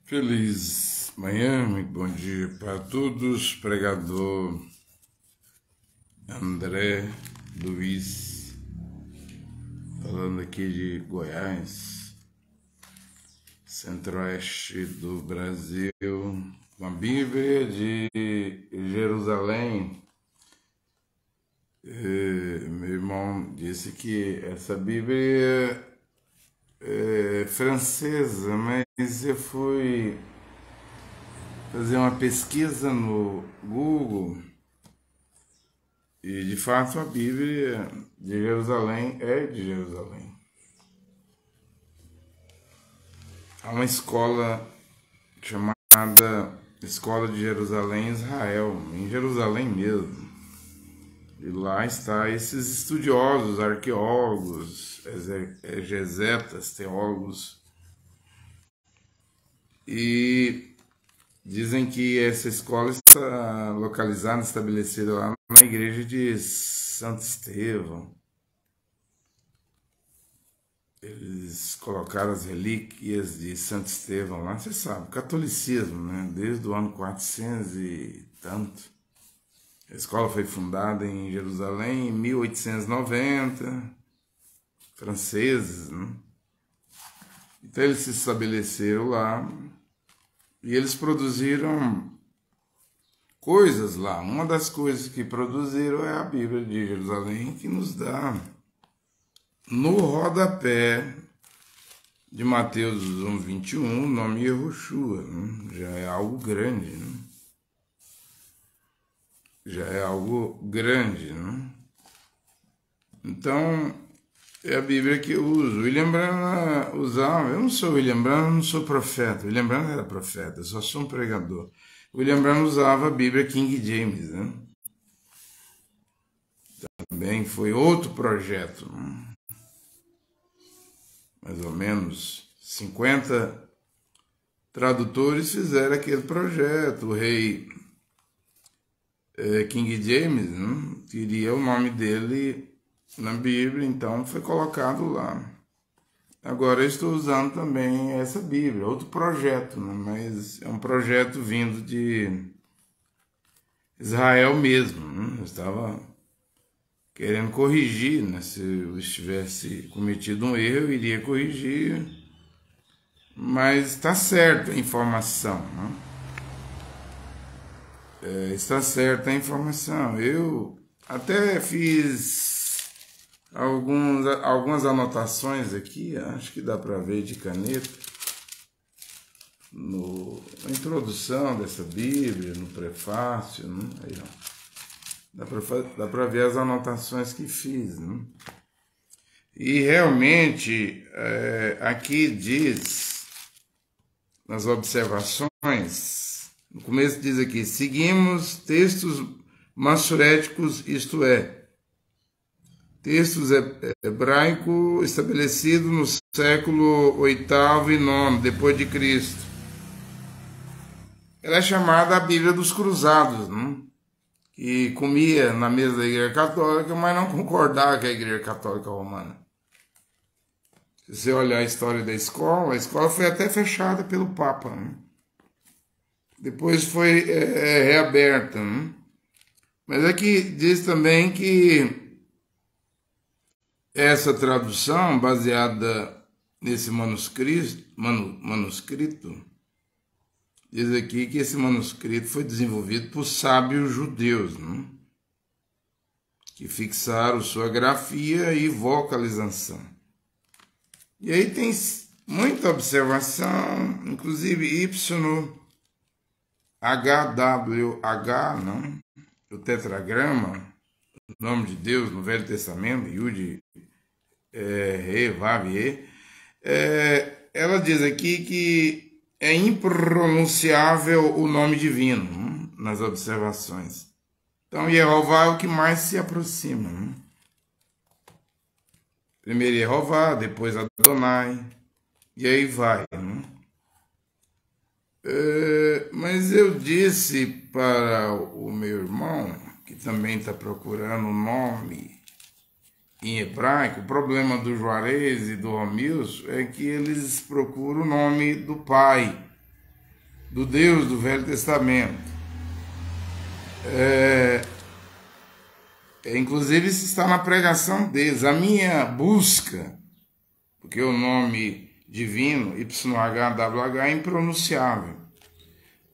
Feliz manhã, muito bom dia para todos. Pregador André Luiz, falando aqui de Goiás, centro-oeste do Brasil, com a Bíblia de Jerusalém. Meu irmão disse que essa Bíblia é francesa, mas eu fui fazer uma pesquisa no Google e de fato a Bíblia de Jerusalém é de Jerusalém. Há uma escola chamada Escola de Jerusalém, Israel, em Jerusalém mesmo. E lá está esses estudiosos, arqueólogos, exegetas, teólogos. E dizem que essa escola está localizada, estabelecida lá na igreja de Santo Estevão. Eles colocaram as relíquias de Santo Estevão lá, você sabe, catolicismo, né? Desde o ano 400 e tanto. A escola foi fundada em Jerusalém em 1890, franceses, né? Então eles se estabeleceram lá e eles produziram coisas lá. Uma das coisas que produziram é a Bíblia de Jerusalém, que nos dá no rodapé de Mateus 1:21 o nome Yehoshua, né? Já é algo grande, né? Já é algo grande, né? Então, é a Bíblia que eu uso. William Branham usava, eu não sou William Branham, não sou profeta. William Branham era profeta, eu só sou um pregador. William Branham usava a Bíblia King James, né? Também foi outro projeto, né? Mais ou menos 50 tradutores fizeram aquele projeto. O rei King James, né, queria o nome dele na Bíblia, então foi colocado lá. Agora eu estou usando também essa Bíblia, outro projeto, né, mas é um projeto vindo de Israel mesmo, né. Eu estava querendo corrigir, né, se eu estivesse cometido um erro, eu iria corrigir, mas está certa a informação, né? Está certa a informação. Eu até fiz algumas anotações aqui, acho que dá para ver de caneta, na introdução dessa Bíblia, no prefácio, né? Aí, ó, dá para ver as anotações que fiz, né? E realmente, aqui diz, nas observações, no começo diz aqui, seguimos textos massuréticos, isto é, textos hebraicos estabelecidos no século VIII e IX, depois de Cristo. Ela é chamada a Bíblia dos Cruzados, né? Que comia na mesa da Igreja Católica, mas não concordava com a Igreja Católica Romana. Se você olhar a história da escola, a escola foi até fechada pelo Papa, né? Depois foi reaberta, né? Mas aqui diz também que essa tradução, baseada nesse manuscrito, diz aqui que esse manuscrito foi desenvolvido por sábios judeus, né? Que fixaram sua grafia e vocalização. E aí tem muita observação, inclusive YHWH, não? O tetragrama, o nome de Deus no Velho Testamento, Yud, Re, Vav, E. Ela diz aqui que é impronunciável o nome divino, nas observações. Então, Yehová é o que mais se aproxima, né? Primeiro Yehová, depois Adonai, e aí vai, né? Mas eu disse para o meu irmão, que também está procurando o nome em hebraico, o problema do Juarez e do Romilson é que eles procuram o nome do pai. do Deus do Velho Testamento. Inclusive isso está na pregação deles. A minha busca, porque o nome divino, YHWH, é impronunciável.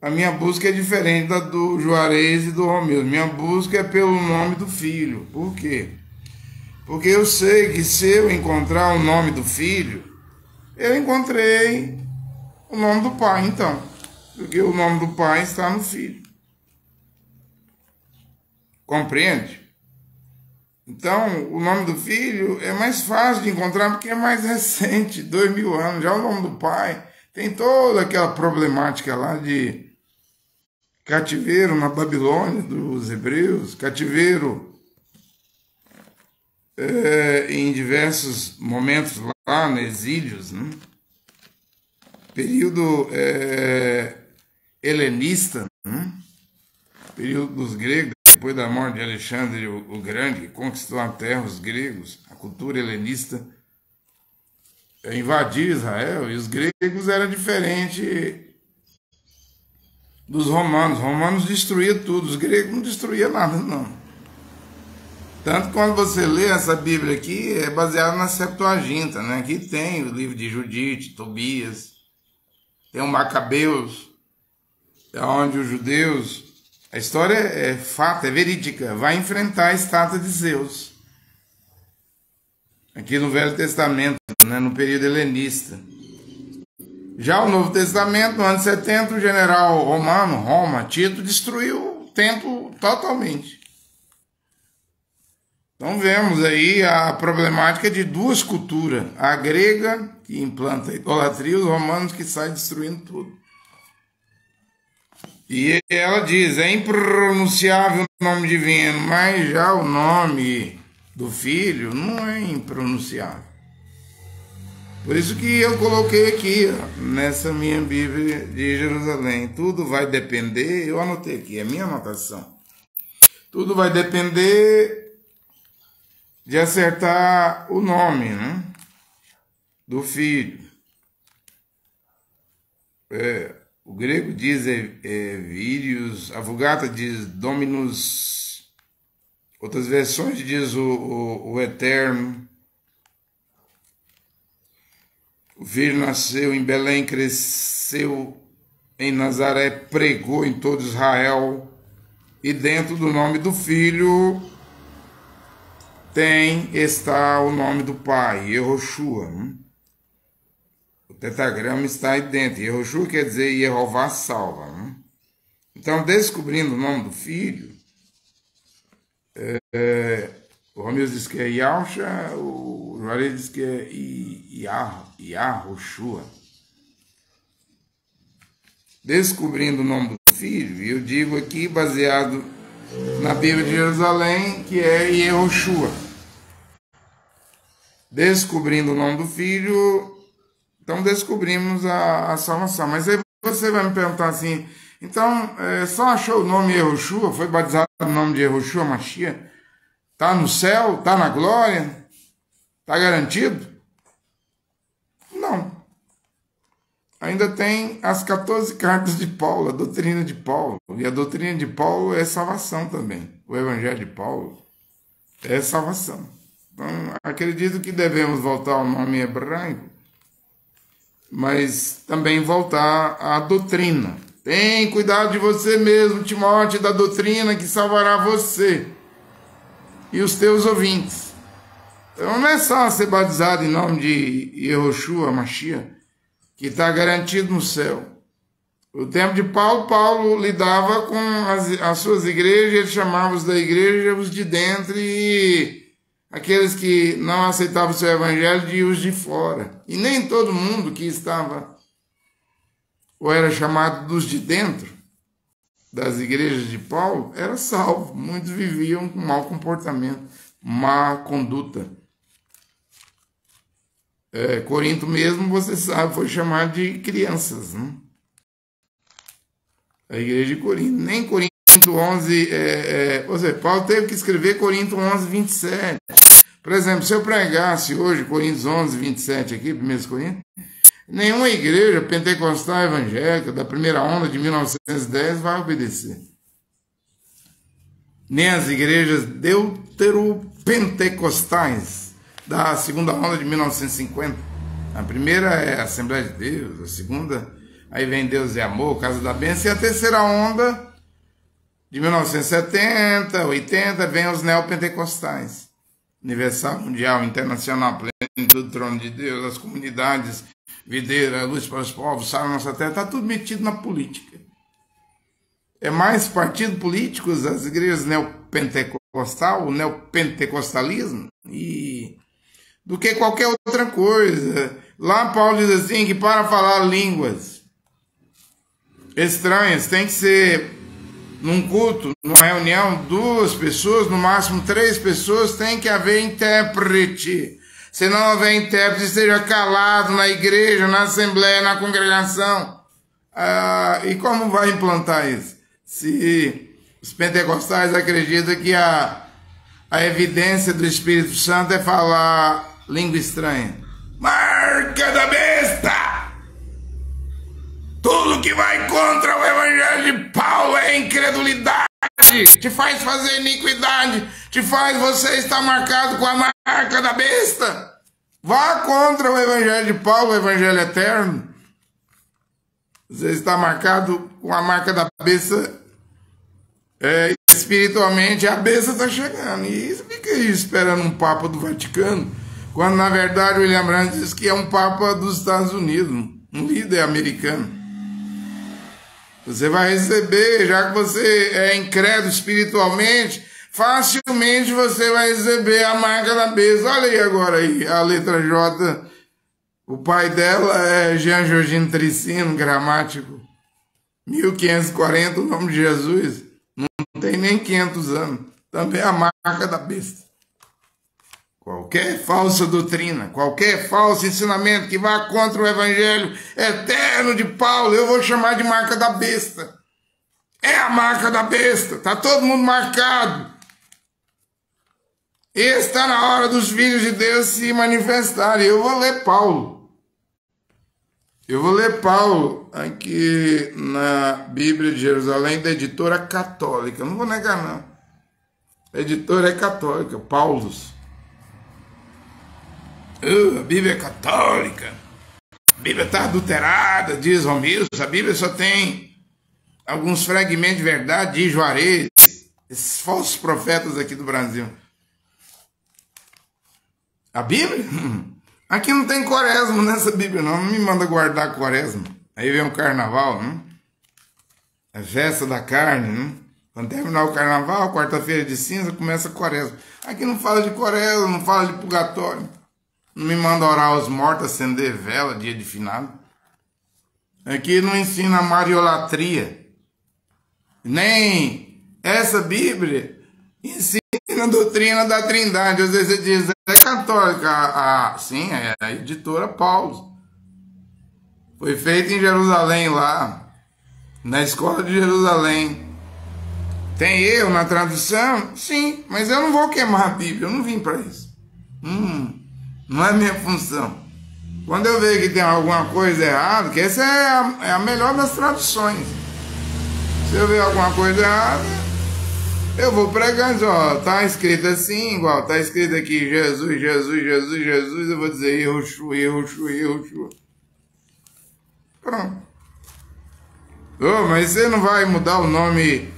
A minha busca é diferente da do Juarez e do Romeu. Minha busca é pelo nome do Filho. Por quê? Porque eu sei que se eu encontrar o nome do Filho, eu encontrei o nome do Pai, então. Porque o nome do Pai está no Filho. Compreende? Então, o nome do Filho é mais fácil de encontrar porque é mais recente, 2000 anos. Já o nome do Pai tem toda aquela problemática lá de cativeiro na Babilônia dos hebreus, cativeiro em diversos momentos lá, no exílios, né? Período helenista, né? Período dos gregos, depois da morte de Alexandre o Grande, que conquistou a terra, os gregos, a cultura helenista invadiu Israel, e os gregos eram diferentes dos romanos. Os romanos destruíam tudo, os gregos não destruíam nada, não. Tanto que quando você lê essa Bíblia aqui, é baseada na Septuaginta, né? Aqui tem o livro de Judite, Tobias, tem o Macabeus, onde os judeus, a história é fato, é verídica, vai enfrentar a estátua de Zeus. Aqui no Velho Testamento, né? No período helenista. Já o Novo Testamento, no ano 70, o general romano, Roma, Tito, destruiu o templo totalmente. Então vemos aí a problemática de duas culturas. A grega, que implanta a idolatria, e os romanos que saem destruindo tudo. E ela diz, é impronunciável o nome divino, mas já o nome do Filho não é impronunciável. Por isso que eu coloquei aqui, ó, nessa minha Bíblia de Jerusalém. Tudo vai depender, eu anotei aqui, é minha anotação. Tudo vai depender de acertar o nome, né, do Filho. O grego diz Virius, a Vulgata diz Dominus, outras versões diz o Eterno. O Filho nasceu em Belém, cresceu em Nazaré, pregou em todo Israel, e dentro do nome do Filho está o nome do Pai, Yehoshua. O tetragrama está aí dentro. Yehoshua quer dizer Yehová salva. Então, descobrindo o nome do Filho, o Romeu diz que é Yahusha, o Juarez diz que é Yahushua. Descobrindo o nome do Filho, eu digo aqui, baseado na Bíblia de Jerusalém, que é Yehoshua. Descobrindo o nome do Filho, então descobrimos a salvação. Mas aí você vai me perguntar assim, então, só achou o nome Yehoshua, foi batizado no nome de Yehoshua Mashiach, está no céu, está na glória, está garantido? Não. Ainda tem as 14 cartas de Paulo, a doutrina de Paulo. E a doutrina de Paulo é salvação também. O evangelho de Paulo é salvação. Então, acredito que devemos voltar ao nome hebraico, mas também voltar à doutrina. Tem cuidado de você mesmo, Timóteo, da doutrina que salvará você e os teus ouvintes. Então, não é só ser batizado em nome de Yehoshua Mashiach, que está garantido no céu. No tempo de Paulo, Paulo lidava com as suas igrejas, ele chamava os da igreja os de dentro e aqueles que não aceitavam o seu evangelho de os de fora. E nem todo mundo que estava ou era chamado dos de dentro das igrejas de Paulo era salvo. Muitos viviam com mau comportamento, má conduta. Corinto mesmo, você sabe, foi chamado de crianças, né? A igreja de Corinto. Nem Corinto 11... ou seja, Paulo teve que escrever Corinto 11, 27. Por exemplo, se eu pregasse hoje Coríntios 11, 27 aqui, 1 Coríntios, Nenhuma igreja pentecostal evangélica da primeira onda de 1910 vai obedecer. Nem as igrejas deuteropentecostais da segunda onda de 1950. A primeira é a Assembleia de Deus, a segunda, aí vem Deus é Amor, Casa da Bênção, e a terceira onda, de 1970, 80, vem os neopentecostais. Universal, Mundial, Internacional, Plenitude do Trono de Deus, as comunidades, Videira, Luz para os Povos, Sal na Nossa Terra, está tudo metido na política. É mais partido políticos, as igrejas neopentecostal, o neopentecostalismo, do que qualquer outra coisa. Lá Paulo diz assim, que para falar línguas estranhas tem que ser num culto, numa reunião, 2 pessoas, no máximo 3 pessoas, tem que haver intérprete. Se não houver intérprete, esteja calado na igreja, na assembleia, na congregação. E como vai implantar isso? Se os pentecostais acreditam que a evidência do Espírito Santo é falar língua estranha. Marca da besta! Tudo que vai contra o evangelho de Paulo é incredulidade, te faz fazer iniquidade, te faz você estar marcado com a marca da besta. Vá contra o evangelho de Paulo, o evangelho eterno. Você está marcado com a marca da besta, espiritualmente, a besta está chegando. E fica aí esperando um Papa do Vaticano, quando na verdade o William Brandt diz que é um Papa dos Estados Unidos, um líder americano. Você vai receber, já que você é incrédulo espiritualmente, facilmente você vai receber a marca da besta. Olha aí agora aí, a letra J. O pai dela é Jean Georgino Tricino, gramático. 1540, o nome de Jesus. Não tem nem 500 anos. Também é a marca da besta. Qualquer falsa doutrina, qualquer falso ensinamento que vá contra o evangelho eterno de Paulo, eu vou chamar de marca da besta. É a marca da besta. Está todo mundo marcado. E está na hora dos filhos de Deus se manifestarem. Eu vou ler Paulo. Eu vou ler Paulo aqui na Bíblia de Jerusalém, da editora católica. Não vou negar, não. A editora é católica, Paulus. A Bíblia é católica, a Bíblia está adulterada, diz Romilson, a Bíblia só tem alguns fragmentos de verdade, diz Juarez, esses falsos profetas aqui do Brasil. A Bíblia? Aqui não tem quaresma nessa Bíblia, não me manda guardar quaresma. Aí vem o carnaval, né? A festa da carne, né? Quando terminar o carnaval, quarta-feira de cinza, começa a quaresma. Aqui não fala de quaresma, não fala de purgatório. Não me manda orar aos mortos, acender vela, dia de finado. Aqui não ensina a mariolatria. Nem essa Bíblia ensina a doutrina da Trindade. Às vezes você diz, é católica. Sim, é a editora Paulo. Foi feita em Jerusalém lá, na escola de Jerusalém. Tem erro na tradução? Sim, mas eu não vou queimar a Bíblia, eu não vim para isso. Não é minha função. Quando eu vejo que tem alguma coisa errada, que essa é a melhor das traduções. Se eu ver alguma coisa errada, eu vou pregando, ó, tá escrito assim, igual, tá escrito aqui, Jesus, Jesus, Jesus, Jesus, eu vou dizer, Yehoshua, Yehoshua, Yehoshua. Pronto. Mas você não vai mudar o nome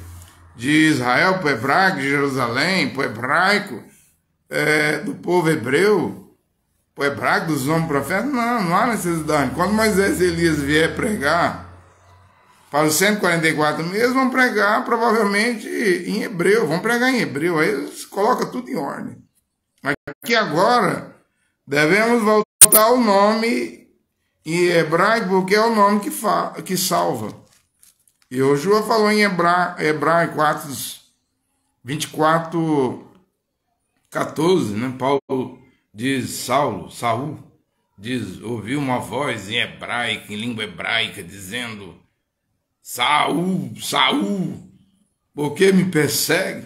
de Israel para o hebraico, de Jerusalém, para o hebraico, do povo hebreu, o hebraico dos homens profetas? Não há necessidade. Quando Moisés e Elias vier pregar para os 144 meses, vão pregar provavelmente em hebreu, vão pregar em hebreu, aí eles colocam tudo em ordem. Mas aqui agora devemos voltar ao nome em hebraico, porque é o nome que salva. E Josué falou em hebraico, Atos 24, 14, né? Paulo diz, Saul, diz, ouviu uma voz em hebraico, em língua hebraica, dizendo, Saul, Saul, por que me persegue?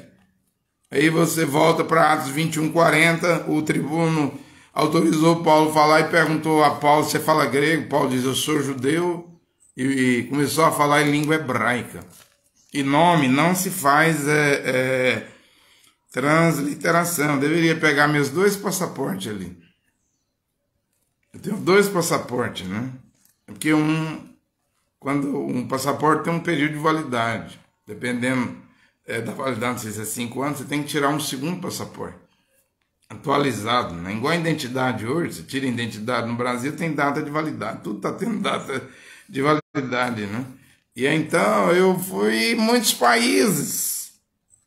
Aí você volta para Atos 21, 40, o tribuno autorizou Paulo a falar e perguntou a Paulo: você fala grego? Paulo diz: eu sou judeu, e começou a falar em língua hebraica. E nome não se faz transliteração. Eu deveria pegar meus 2 passaportes ali. Eu tenho 2 passaportes, né? Porque quando um passaporte tem um período de validade, dependendo da validade, se é 5 anos, você tem que tirar um segundo passaporte, atualizado, né? Igual a identidade hoje, você tira a identidade no Brasil, tem data de validade, tudo está tendo data de validade, né? E então eu fui em muitos países,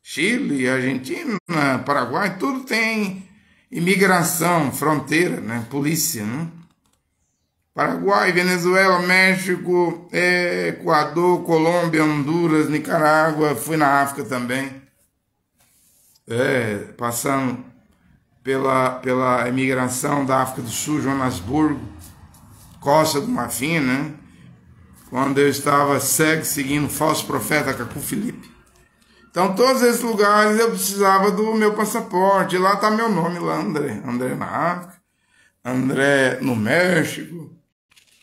Chile, Argentina, Paraguai, tudo tem imigração, fronteira, né? Polícia, né? Paraguai, Venezuela, México, Equador, Colômbia, Honduras, Nicarágua, fui na África também, passando pela imigração da África do Sul, Joanesburgo, Costa do Marfim, né? Quando eu estava cego, seguindo o falso profeta Cacu Filipe. Então, todos esses lugares eu precisava do meu passaporte. Lá está meu nome, lá, André. André na África, André no México,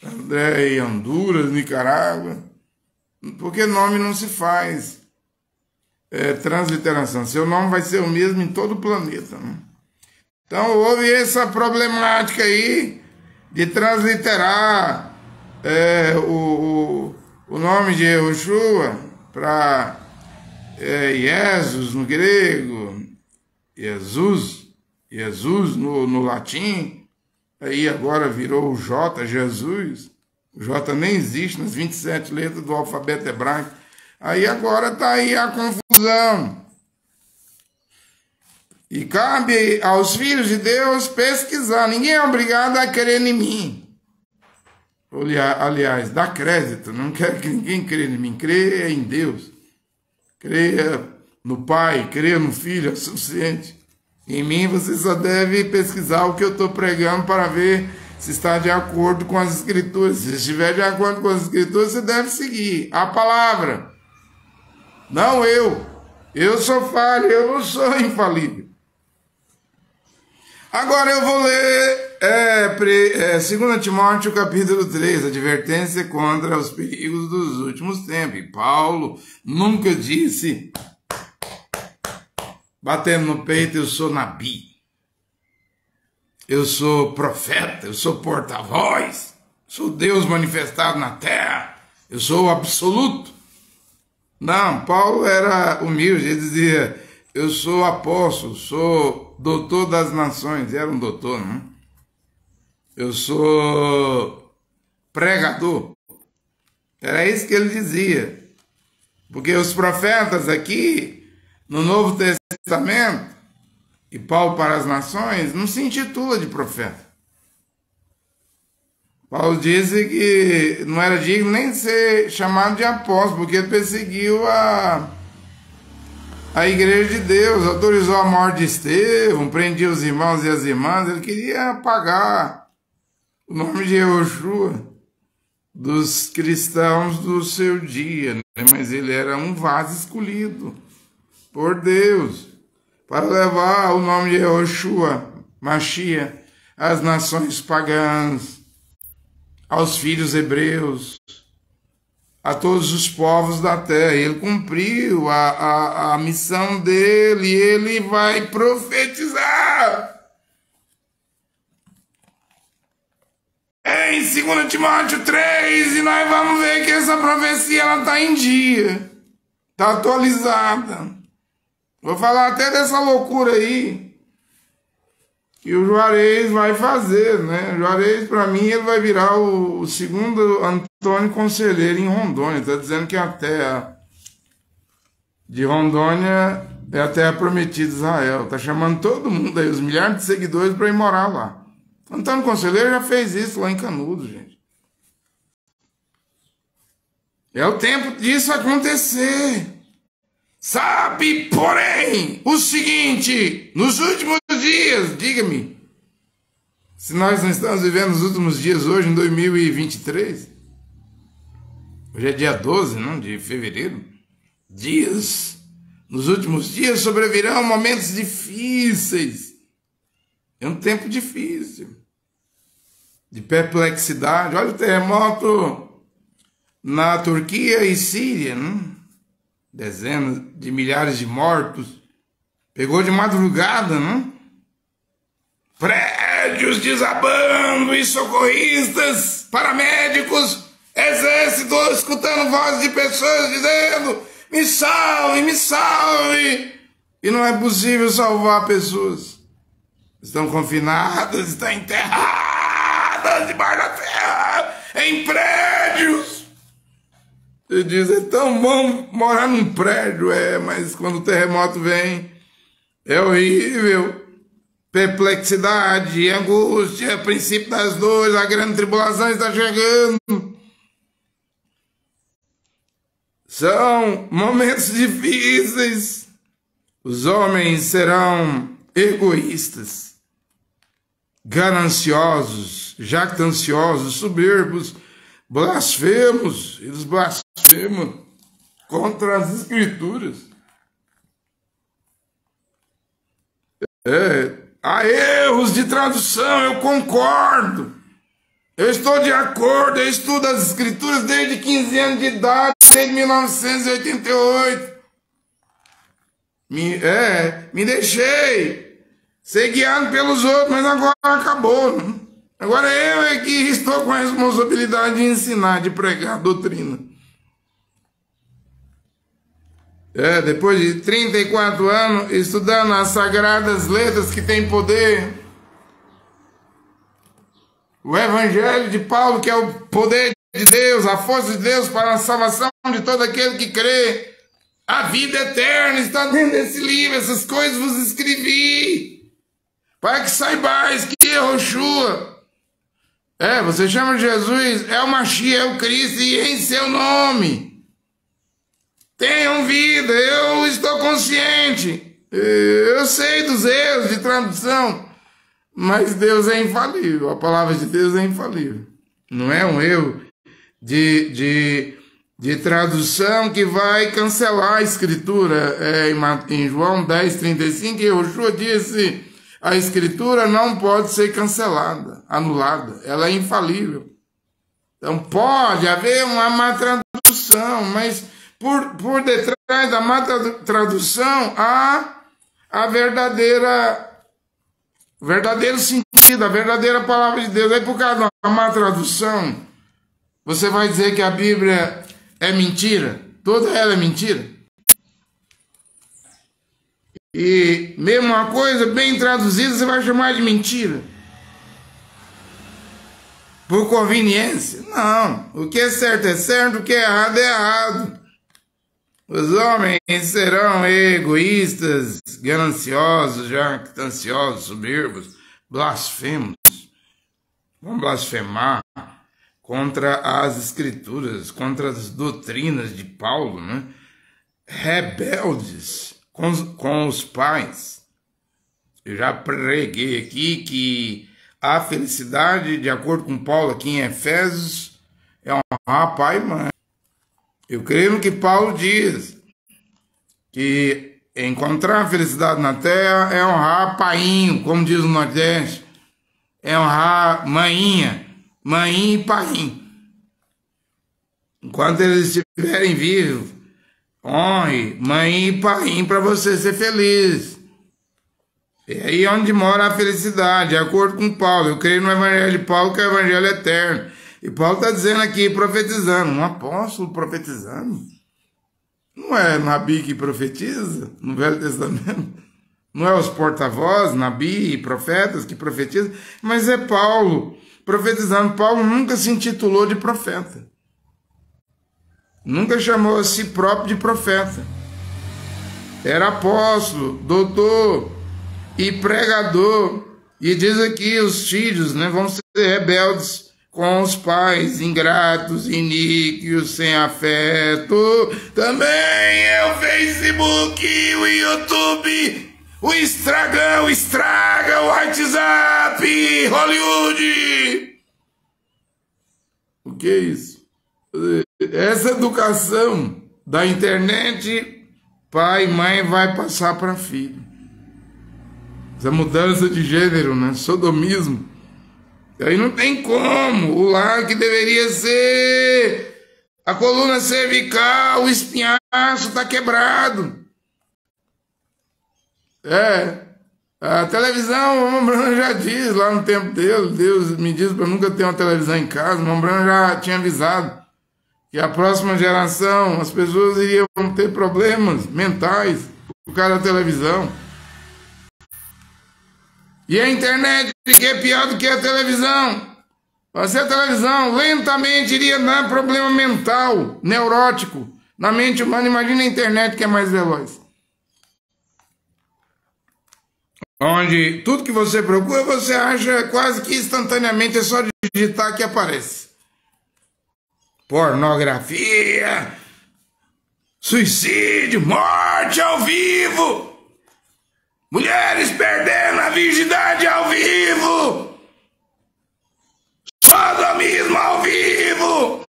André em Honduras, Nicarágua. Porque nome não se faz transliteração. Seu nome vai ser o mesmo em todo o planeta, né? Então, houve essa problemática aí de transliterar o nome de Yehoshua para Jesus no grego, Jesus no latim, aí agora virou o J, Jesus. O J nem existe nas 27 letras do alfabeto hebraico. Aí agora está aí a confusão. E cabe aos filhos de Deus pesquisar. Ninguém é obrigado a crer em mim. Aliás, dá crédito. Não quero que ninguém creia em mim. Creia em Deus. Creia no Pai, creia no Filho, é suficiente. Em mim você só deve pesquisar o que eu estou pregando para ver se está de acordo com as Escrituras. Se estiver de acordo com as Escrituras, você deve seguir a palavra. Não eu. Eu sou falho, eu não sou infalível. Agora eu vou ler 2 Timóteo capítulo 3, advertência contra os perigos dos últimos tempos. E Paulo nunca disse, batendo no peito, eu sou nabi, eu sou profeta, eu sou porta-voz, sou Deus manifestado na terra, eu sou o absoluto. Não, Paulo era humilde, ele dizia, eu sou apóstolo, sou doutor das nações, era um doutor, não? Eu sou pregador, era isso que ele dizia, porque os profetas aqui, no Novo Testamento, e Paulo para as nações, não se intitula de profeta. Paulo disse que não era digno nem de ser chamado de apóstolo, porque ele perseguiu a igreja de Deus, autorizou a morte de Estevão, prendia os irmãos e as irmãs, ele queria apagar o nome de Yehoshua dos cristãos do seu dia, né? Mas ele era um vaso escolhido por Deus para levar o nome de Yehoshua, Mashiach, às nações pagãs, aos filhos hebreus, a todos os povos da terra. Ele cumpriu a missão dele e ele vai profetizar. Em 2 Timóteo 3, e nós vamos ver que essa profecia está em dia, está atualizada. Vou falar até dessa loucura aí que o Juarez vai fazer, né? O Juarez, para mim, ele vai virar o segundo Antônio Conselheiro em Rondônia. Está dizendo que a terra de Rondônia é a terra prometida de Israel. Está chamando todo mundo aí, os milhares de seguidores, para ir morar lá. Antônio Conselheiro já fez isso lá em Canudos, gente. É o tempo disso acontecer. Sabe, porém, o seguinte, nos últimos dias, diga-me, se nós não estamos vivendo os últimos dias hoje, em 2023, hoje é dia 12, não, de fevereiro, nos últimos dias sobrevirão momentos difíceis, É um tempo difícil, de perplexidade. Olha o terremoto na Turquia e Síria, né? Dezenas de milhares de mortos. Pegou de madrugada, né? Prédios desabando e socorristas, paramédicos, exército escutando vozes de pessoas dizendo: me salve, me salve. E não é possível salvar pessoas. Estão confinadas, estão enterradas debaixo da terra, em prédios. Você diz: é tão bom morar num prédio, mas quando o terremoto vem, é horrível. Perplexidade, angústia, princípio das dores, a grande tribulação está chegando. São momentos difíceis. Os homens serão egoístas, gananciosos, jactanciosos, soberbos, blasfemos. Eles blasfemam contra as Escrituras. Há erros de tradução, eu concordo. Eu estou de acordo, eu estudo as Escrituras desde 15 anos de idade, desde 1988. Me deixei ser guiado pelos outros, mas agora acabou. Né? Agora eu é que estou com a responsabilidade de ensinar, de pregar a doutrina. Depois de 34 anos estudando as sagradas letras que têm poder, o Evangelho de Paulo, que é o poder de Deus, a força de Deus para a salvação de todo aquele que crê, a vida eterna está dentro desse livro. Essas coisas vos escrevi para que saibais que Yehoshua, você chama Jesus, é o Mashiach, é o Cristo, e em seu nome tenham vida. Eu estou consciente, eu sei dos erros de tradução, mas Deus é infalível, a palavra de Deus é infalível. Não é um erro de tradução que vai cancelar a Escritura. Em João 10:35, Yehoshua disse: a Escritura não pode ser cancelada, anulada, ela é infalível. Então pode haver uma má tradução, mas por detrás da má tradução há o verdadeiro sentido, a verdadeira palavra de Deus. Aí por causa da má tradução, você vai dizer que a Bíblia é mentira? Toda ela é mentira? E mesmo uma coisa bem traduzida você vai chamar de mentira? Por conveniência? Não. O que é certo, o que é errado. Os homens serão egoístas, gananciosos, jactanciosos, soberbos, blasfemos. Vão blasfemar contra as Escrituras, contra as doutrinas de Paulo, né? Rebeldes com os pais. Eu já preguei aqui que a felicidade, de acordo com Paulo aqui em Efésios, é honrar pai e mãe. Eu creio no que Paulo diz, que encontrar a felicidade na terra é honrar painho, como diz o Nordeste, é honrar mainha e painho. Enquanto eles estiverem vivos, honre mãe e painho para você ser feliz. É aí onde mora a felicidade, de acordo com Paulo. Eu creio no Evangelho de Paulo, que é o Evangelho eterno. E Paulo está dizendo aqui, profetizando, um apóstolo profetizando. Não é Nabi que profetiza no Velho Testamento? Não é os porta-vozes, Nabi e profetas que profetizam? Mas é Paulo profetizando. Paulo nunca se intitulou de profeta. Nunca chamou a si próprio de profeta. Era apóstolo, doutor e pregador. E diz aqui, os filhos, né, vão ser rebeldes com os pais, ingratos, iníquos, sem afeto. Também é o Facebook, o YouTube, o Instagram, o WhatsApp, Hollywood. O que é isso? Essa educação da internet, pai e mãe vai passar para filho. essa mudança de gênero, né? Sodomismo. Aí não tem como. O lar que deveria ser a coluna cervical, o espinhaço está quebrado. A televisão, o Mombrana já diz lá no tempo dele, Deus me diz para nunca ter uma televisão em casa. O Mombrana já tinha avisado que a próxima geração, as pessoas iriam ter problemas mentais por causa da televisão. E a internet, que é pior do que a televisão. Se a televisão lentamente iria dar problema mental, neurótico, na mente humana, imagina a internet que é mais veloz. Onde tudo que você procura, você acha quase que instantaneamente, é só digitar que aparece. Pornografia, suicídio, morte ao vivo, mulheres perdendo a virgindade ao vivo, sodomismo ao vivo.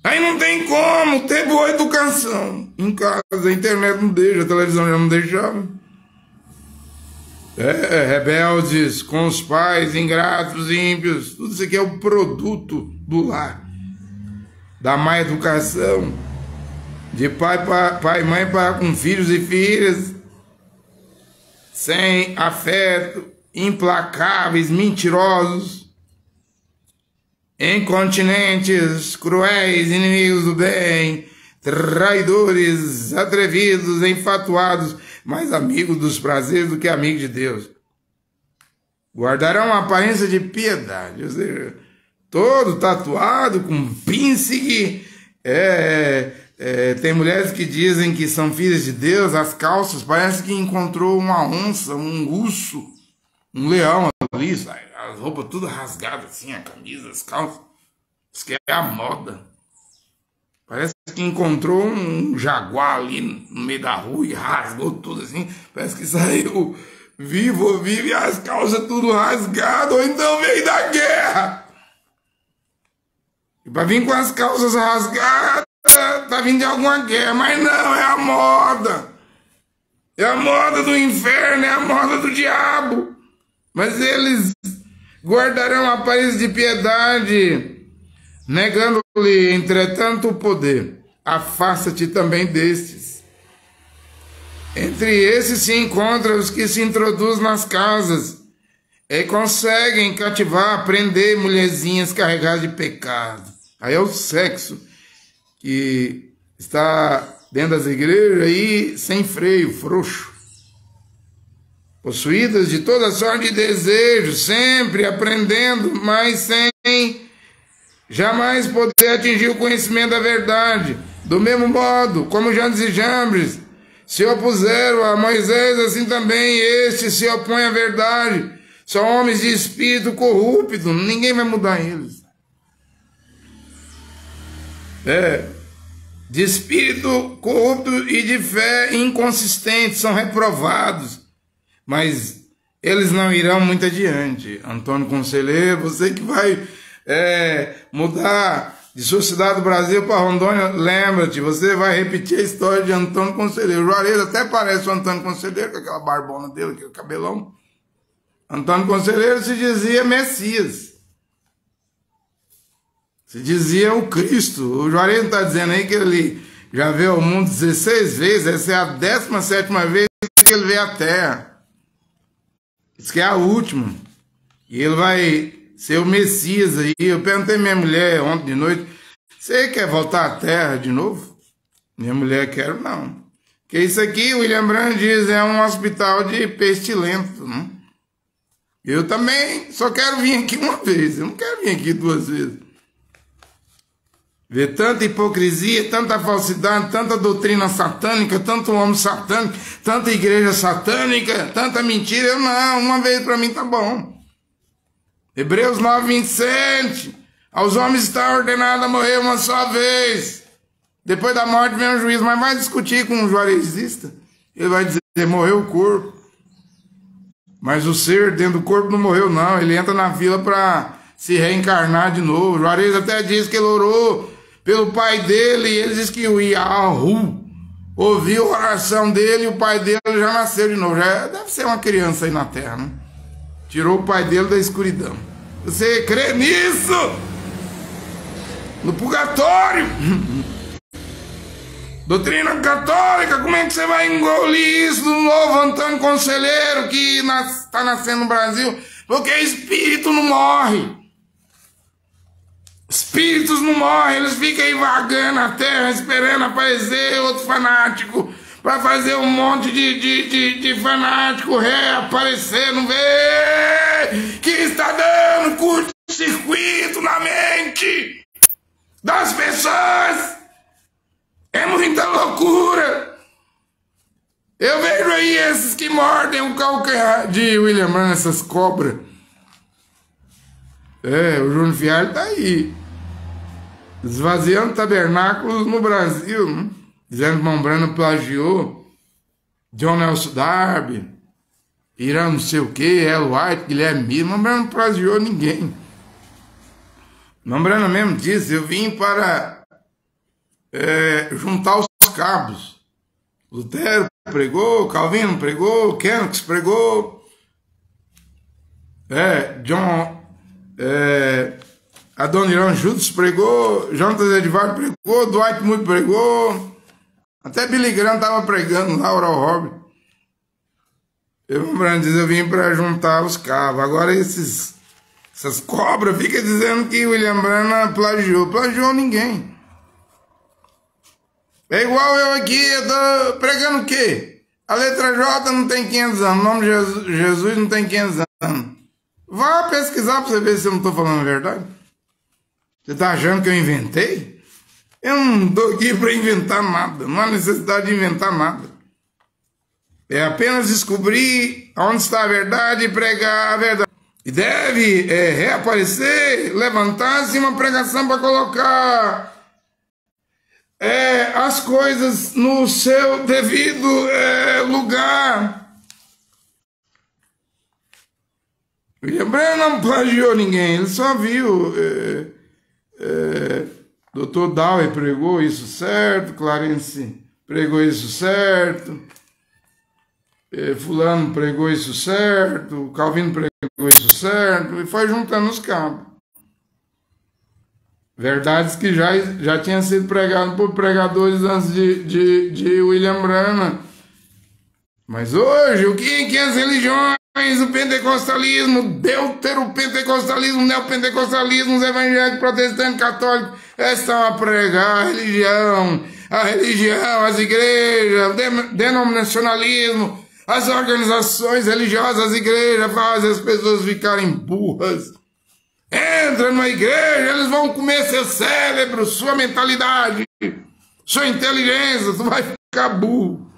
Aí não tem como ter boa educação em casa, a internet não deixa, a televisão já não deixava. Rebeldes com os pais, ingratos, ímpios, tudo isso aqui é o produto do lar, da má educação, de pai e mãe para com filhos e filhas, sem afeto, implacáveis, mentirosos, incontinentes, cruéis, inimigos do bem, traidores, atrevidos, enfatuados, mais amigos dos prazeres do que amigos de Deus. Guardarão uma aparência de piedade, ou seja, todo tatuado, com príncipe. Tem mulheres que dizem que são filhas de Deus, as calças, parece que encontrou uma onça, um urso, um leão ali, as roupas tudo rasgadas assim, a camisa, as calças. Isso que é a moda. Parece que encontrou um jaguar ali no meio da rua e rasgou tudo assim. Parece que saiu vivo e as calças tudo rasgadas, ou então veio da guerra. E para vir com as calças rasgadas, tá vindo de alguma guerra, mas não, é a moda. É a moda do inferno, é a moda do diabo. Mas eles guardarão a aparência de piedade, negando-lhe, entretanto, o poder. Afasta-te também destes. Entre esses se encontram os que se introduzem nas casas e conseguem cativar, prender mulherzinhas carregadas de pecado. Aí é o sexo que está dentro das igrejas aí sem freio, frouxo. Possuídas de toda sorte de desejos, sempre aprendendo, mas sem jamais poder atingir o conhecimento da verdade. Do mesmo modo, como Janes e Jambres se opuseram a Moisés, assim também estes se opõem à verdade. São homens de espírito corrupto, ninguém vai mudar eles. De espírito corrupto e de fé inconsistente, são reprovados. Mas eles não irão muito adiante. Antônio Conselheiro, você que vai mudar de sua cidade do Brasil para Rondônia, lembra-te, você vai repetir a história de Antônio Conselheiro. O Juarez até parece o Antônio Conselheiro, com aquela barbona dele, aquele cabelão. Antônio Conselheiro se dizia Messias. Se dizia o Cristo. O Juarez está dizendo aí que ele já veio ao mundo 16 vezes, essa é a 17ª vez que ele veio à Terra. Diz que é a última. E ele vai ser o Messias aí. Eu perguntei à minha mulher ontem de noite, você quer voltar à Terra de novo? Minha mulher, quero não. Porque isso aqui, o William Brandt diz, é um hospital de pestilento, né? Eu também só quero vir aqui uma vez, eu não quero vir aqui 2 vezes. Ver tanta hipocrisia, tanta falsidade, tanta doutrina satânica, tanto homem satânico, tanta igreja satânica, tanta mentira. Eu não, uma vez para mim tá bom. Hebreus 9:27. Aos homens está ordenado a morrer uma só vez. Depois da morte vem o juízo. Mas vai discutir com um juarezista. Ele vai dizer, morreu o corpo. Mas o ser dentro do corpo não morreu não. Ele entra na fila para se reencarnar de novo. O Juarez até diz que ele orou pelo pai dele, e ele diz que o Yahu, ouviu a oração dele e o pai dele já nasceu de novo. Já deve ser uma criança aí na terra, né? Tirou o pai dele da escuridão. Você crê nisso? No purgatório? Doutrina católica, como é que você vai engolir isso do novo Antônio Conselheiro que está nascendo no Brasil? Porque espírito não morre. Espíritos não morrem, eles ficam aí vagando na terra, esperando aparecer outro fanático, para fazer um monte de fanático reaparecer, não vê? Que está dando curto-circuito na mente das pessoas. É muita loucura. Eu vejo aí esses que mordem o calcanhar de William Branham, essas cobras. O Júnior Fialho tá aí, esvaziando tabernáculos no Brasil, né? Dizendo que Irmão Branham plagiou John Nelson Darby, Irã não sei o que, Ellen White, Guilherme Miller. Irmão Branham não plagiou ninguém. Irmão Branham mesmo disse: eu vim para juntar os cabos. Lutero pregou, Calvino pregou, Kenneth pregou, Adoniran Judas pregou, Jonathan Edwards pregou, Dwight Moody pregou, até Billy Graham estava pregando lá, Oral Roberts. Eu vim para juntar os cabos. Agora essas cobras ficam dizendo que William Branham plagiou ninguém. É igual eu aqui, eu tô pregando o quê? A letra J não tem 500 anos, o nome de Jesus não tem 500 anos. Vá pesquisar para você ver se eu não estou falando a verdade. Você está achando que eu inventei? Eu não estou aqui para inventar nada, não há necessidade de inventar nada. É apenas descobrir onde está a verdade e pregar a verdade. E deve reaparecer, levantar-se uma pregação para colocar as coisas no seu devido lugar. William Branham não plagiou ninguém, ele só viu. Dr. Dowie pregou isso certo, Clarence pregou isso certo, fulano pregou isso certo, Calvino pregou isso certo, e foi juntando os cabos. Verdades que já tinham sido pregadas por pregadores antes de William Branham. Mas hoje, o que as religiões, o pentecostalismo, deuteropentecostalismo, neopentecostalismo, os evangélicos, protestantes, católicos, estão a pregar a religião, as igrejas, o denominacionalismo, as organizações religiosas, as igrejas, fazem as pessoas ficarem burras. Entra numa igreja, eles vão comer seu cérebro, sua mentalidade, sua inteligência, tu vai ficar burro.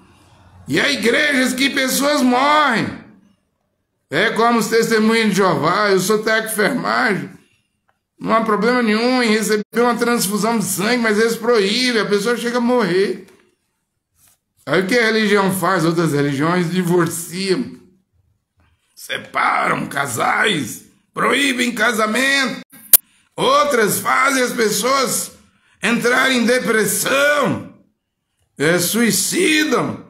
E há igrejas que pessoas morrem. É como os testemunhos de Jeová. Eu sou técnico de enfermagem. Não há problema nenhum em receber uma transfusão de sangue, mas eles proíbem, a pessoa chega a morrer. Aí o que a religião faz? Outras religiões divorciam, separam casais, proíbem casamento. Outras fazem as pessoas entrarem em depressão, suicidam.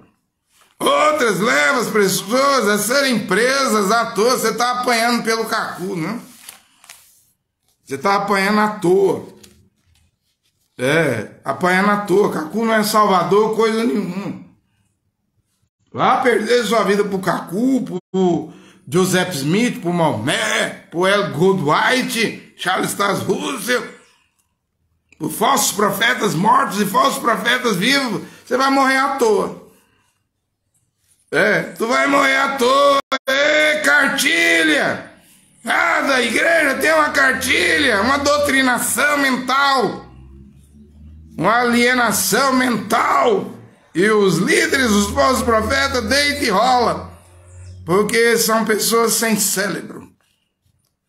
Outras levam as pessoas a serem presas à toa. Você está apanhando pelo cacu, né? Você está apanhando à toa. Apanhando à toa. Cacu não é salvador, coisa nenhuma. Vá perder sua vida pro cacu, pro Joseph Smith, pro Maomé, pro L. Goldwhite, Charles Taze Russell, por falsos profetas mortos e falsos profetas vivos. Você vai morrer à toa. Tu vai morrer à toa. Cartilha. Da igreja tem uma cartilha, uma doutrinação mental, uma alienação mental. E os líderes, os falsos profetas, deita e rola. Porque são pessoas sem cérebro,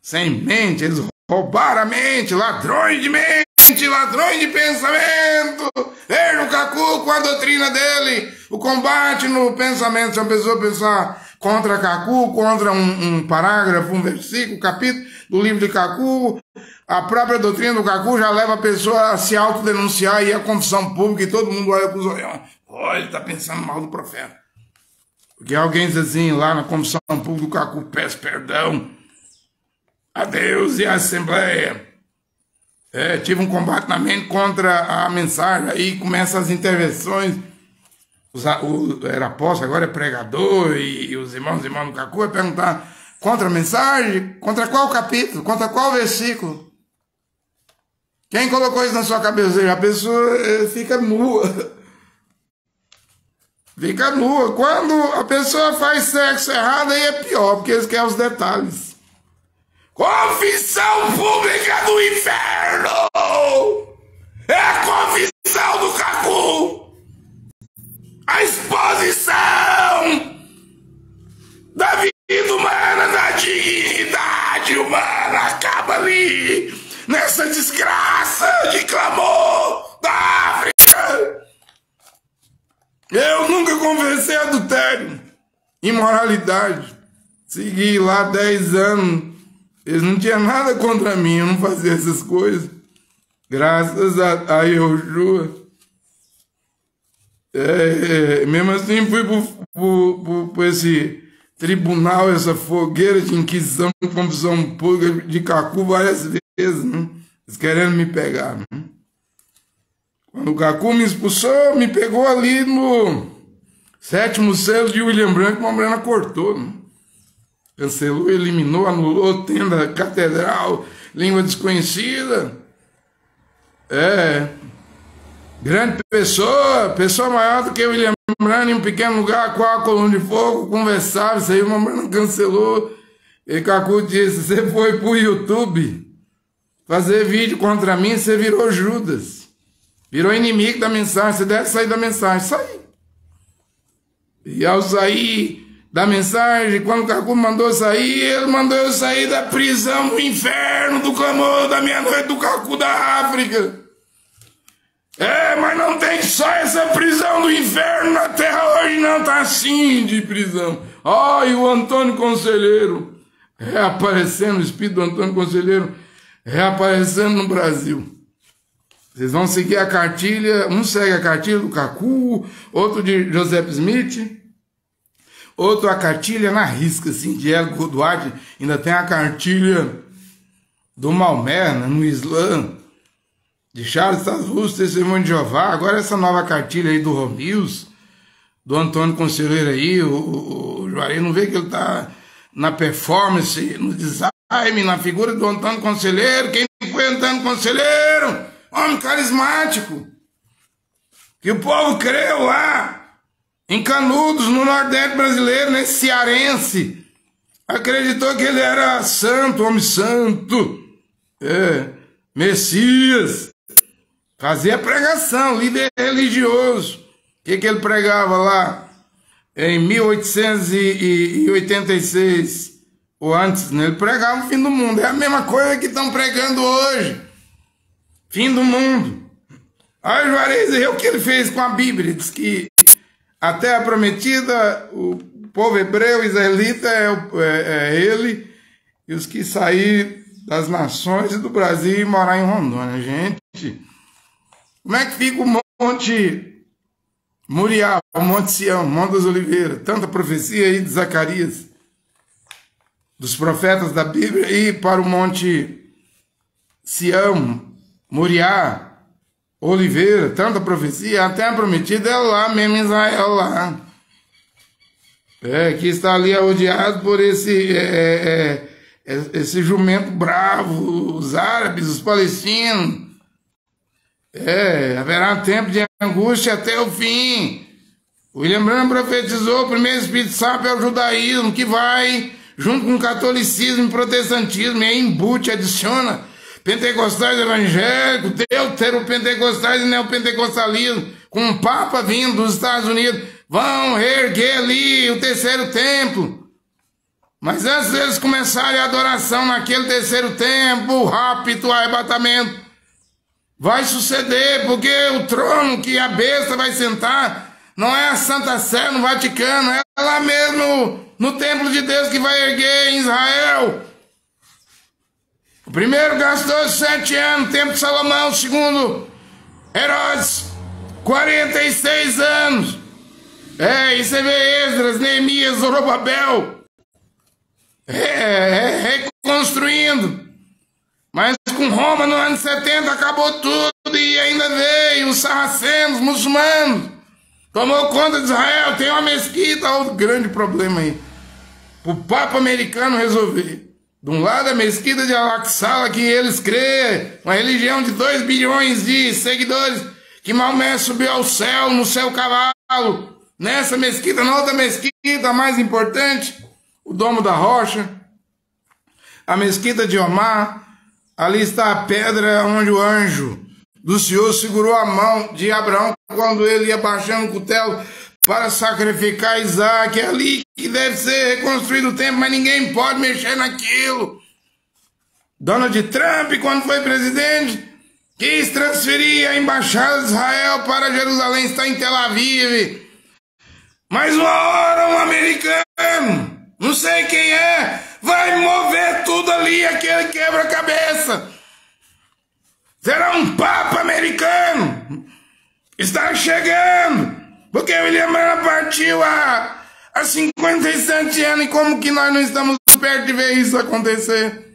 sem mente. Eles roubaram a mente, ladrões de mente, ladrões de pensamento. Veja o Cacu com a doutrina dele, o combate no pensamento. Se uma pessoa pensar contra Cacu, contra um parágrafo, um versículo, capítulo do livro de Cacu, a própria doutrina do Cacu já leva a pessoa a se autodenunciar e ir à confissão pública e todo mundo olha com os olhos. Olha, ele está pensando mal do profeta. Porque alguém diz assim, lá na comissão pública, o Cacu peça perdão a Deus e a Assembleia. Tive um combate na mente contra a mensagem, aí começam as intervenções. Era apóstolo, agora é pregador, e os irmãos do Cacu vai perguntar contra a mensagem, contra qual capítulo, contra qual versículo. Quem colocou isso na sua cabeça? A pessoa fica nua. Fica nua. Quando a pessoa faz sexo errado, aí é pior, porque eles querem os detalhes. Confissão pública do inferno! É a confissão do Cacu! A exposição da vida humana, da dignidade humana acaba ali, nessa desgraça de clamor da África. Eu nunca confessei adultério, imoralidade. Segui lá 10 anos. Eles não tinham nada contra mim, eu não fazia essas coisas. Graças a Yoshua. Mesmo assim, fui por esse tribunal, essa fogueira de inquisição, de confissão pública de Cacu várias vezes, né? Eles querendo me pegar. Né? Quando o Cacu me expulsou, me pegou ali no 7º selo de William Branco, uma Brana cortou. Né? Cancelou, eliminou, anulou, tenda, catedral, língua desconhecida. Grande pessoa maior do que William Branco, em um pequeno lugar, com a coluna de fogo, conversava, isso aí uma Brana cancelou. E Cacu disse, você foi pro YouTube fazer vídeo contra mim, você virou Judas. Virou inimigo da mensagem, você deve sair da mensagem. Saí. E ao sair da mensagem, quando o Cacu mandou sair, ele mandou eu sair da prisão do inferno, do clamor da meia-noite do Cacu da África. Mas não tem só essa prisão do inferno na terra hoje, não, tá assim de prisão. E o Antônio Conselheiro reaparecendo, o espírito do Antônio Conselheiro reaparecendo no Brasil. Vocês vão seguir a cartilha, um segue a cartilha do Cacu, outro de Joseph Smith, outro a cartilha na risca, assim, de Hélio Duarte. Ainda tem a cartilha do Maomé, né, no Islã, de Charles Tazus, Testemunho de Jeová. Agora essa nova cartilha aí do Romilson, do Antônio Conselheiro aí, o Juarez não vê que ele tá na performance, no design, na figura do Antônio Conselheiro. Quem foi Antônio Conselheiro? Homem carismático, que o povo creu lá, em Canudos, no Nordeste brasileiro, nesse cearense, acreditou que ele era santo, homem santo, Messias, fazia pregação, líder religioso. O que ele pregava lá em 1886, ou antes, né? Ele pregava o fim do mundo, é a mesma coisa que estão pregando hoje. Fim do mundo. Aí Juarez, o que ele fez com a Bíblia? Diz que a terra prometida, o povo hebreu, israelita, é ele, e os que saíram das nações e do Brasil e morar em Rondônia. Gente, como é que fica o Monte Moriá, o Monte Sião, o Monte das Oliveiras? Tanta profecia aí de Zacarias, dos profetas da Bíblia, e para o Monte Sião, Moriá, Oliveira, tanta profecia, a terra prometida é lá mesmo, Israel lá. Que está ali odiado por esse jumento bravo, os árabes, os palestinos. Haverá tempo de angústia até o fim. William Branham profetizou: o primeiro espírito sábio é o judaísmo, que vai junto com o catolicismo e protestantismo, e aí embute, adiciona pentecostais evangélicos, deuteropentecostais e neopentecostalismo, com um papa vindo dos Estados Unidos, vão reerguer ali o terceiro templo. Mas antes deles começarem a adoração naquele terceiro templo, o rapto, o arrebatamento, vai suceder, porque o trono que a besta vai sentar não é a Santa Sé no Vaticano, é lá mesmo no templo de Deus que vai erguer em Israel. O primeiro gastou 7 anos, tempo de Salomão. O segundo, Herodes, 46 anos. E você vê Esdras, Neemias, Zorobabel. Reconstruindo. Mas com Roma no ano 70 acabou tudo e ainda veio os sarracenos, muçulmanos. Tomou conta de Israel, tem uma mesquita, outro grande problema aí. O Papa americano resolver. De um lado a mesquita de Al-Aqsa, que eles creem, uma religião de 2 bilhões de seguidores, que Maomé subiu ao céu, no céu cavalo. Nessa mesquita, na outra mesquita, a mais importante, o Domo da Rocha, a mesquita de Omar, ali está a pedra onde o anjo do Senhor segurou a mão de Abraão quando ele ia baixando o cutelo para sacrificar Isaac. É ali que deve ser reconstruído o templo, mas ninguém pode mexer naquilo. Donald Trump, quando foi presidente, quis transferir a embaixada de Israel para Jerusalém, está em Tel Aviv. Mas uma hora um americano, não sei quem é, vai mover tudo ali, aquele quebra-cabeça. Será um papa americano. Está chegando. Porque William Branham partiu há 57 anos. E como que nós não estamos perto de ver isso acontecer?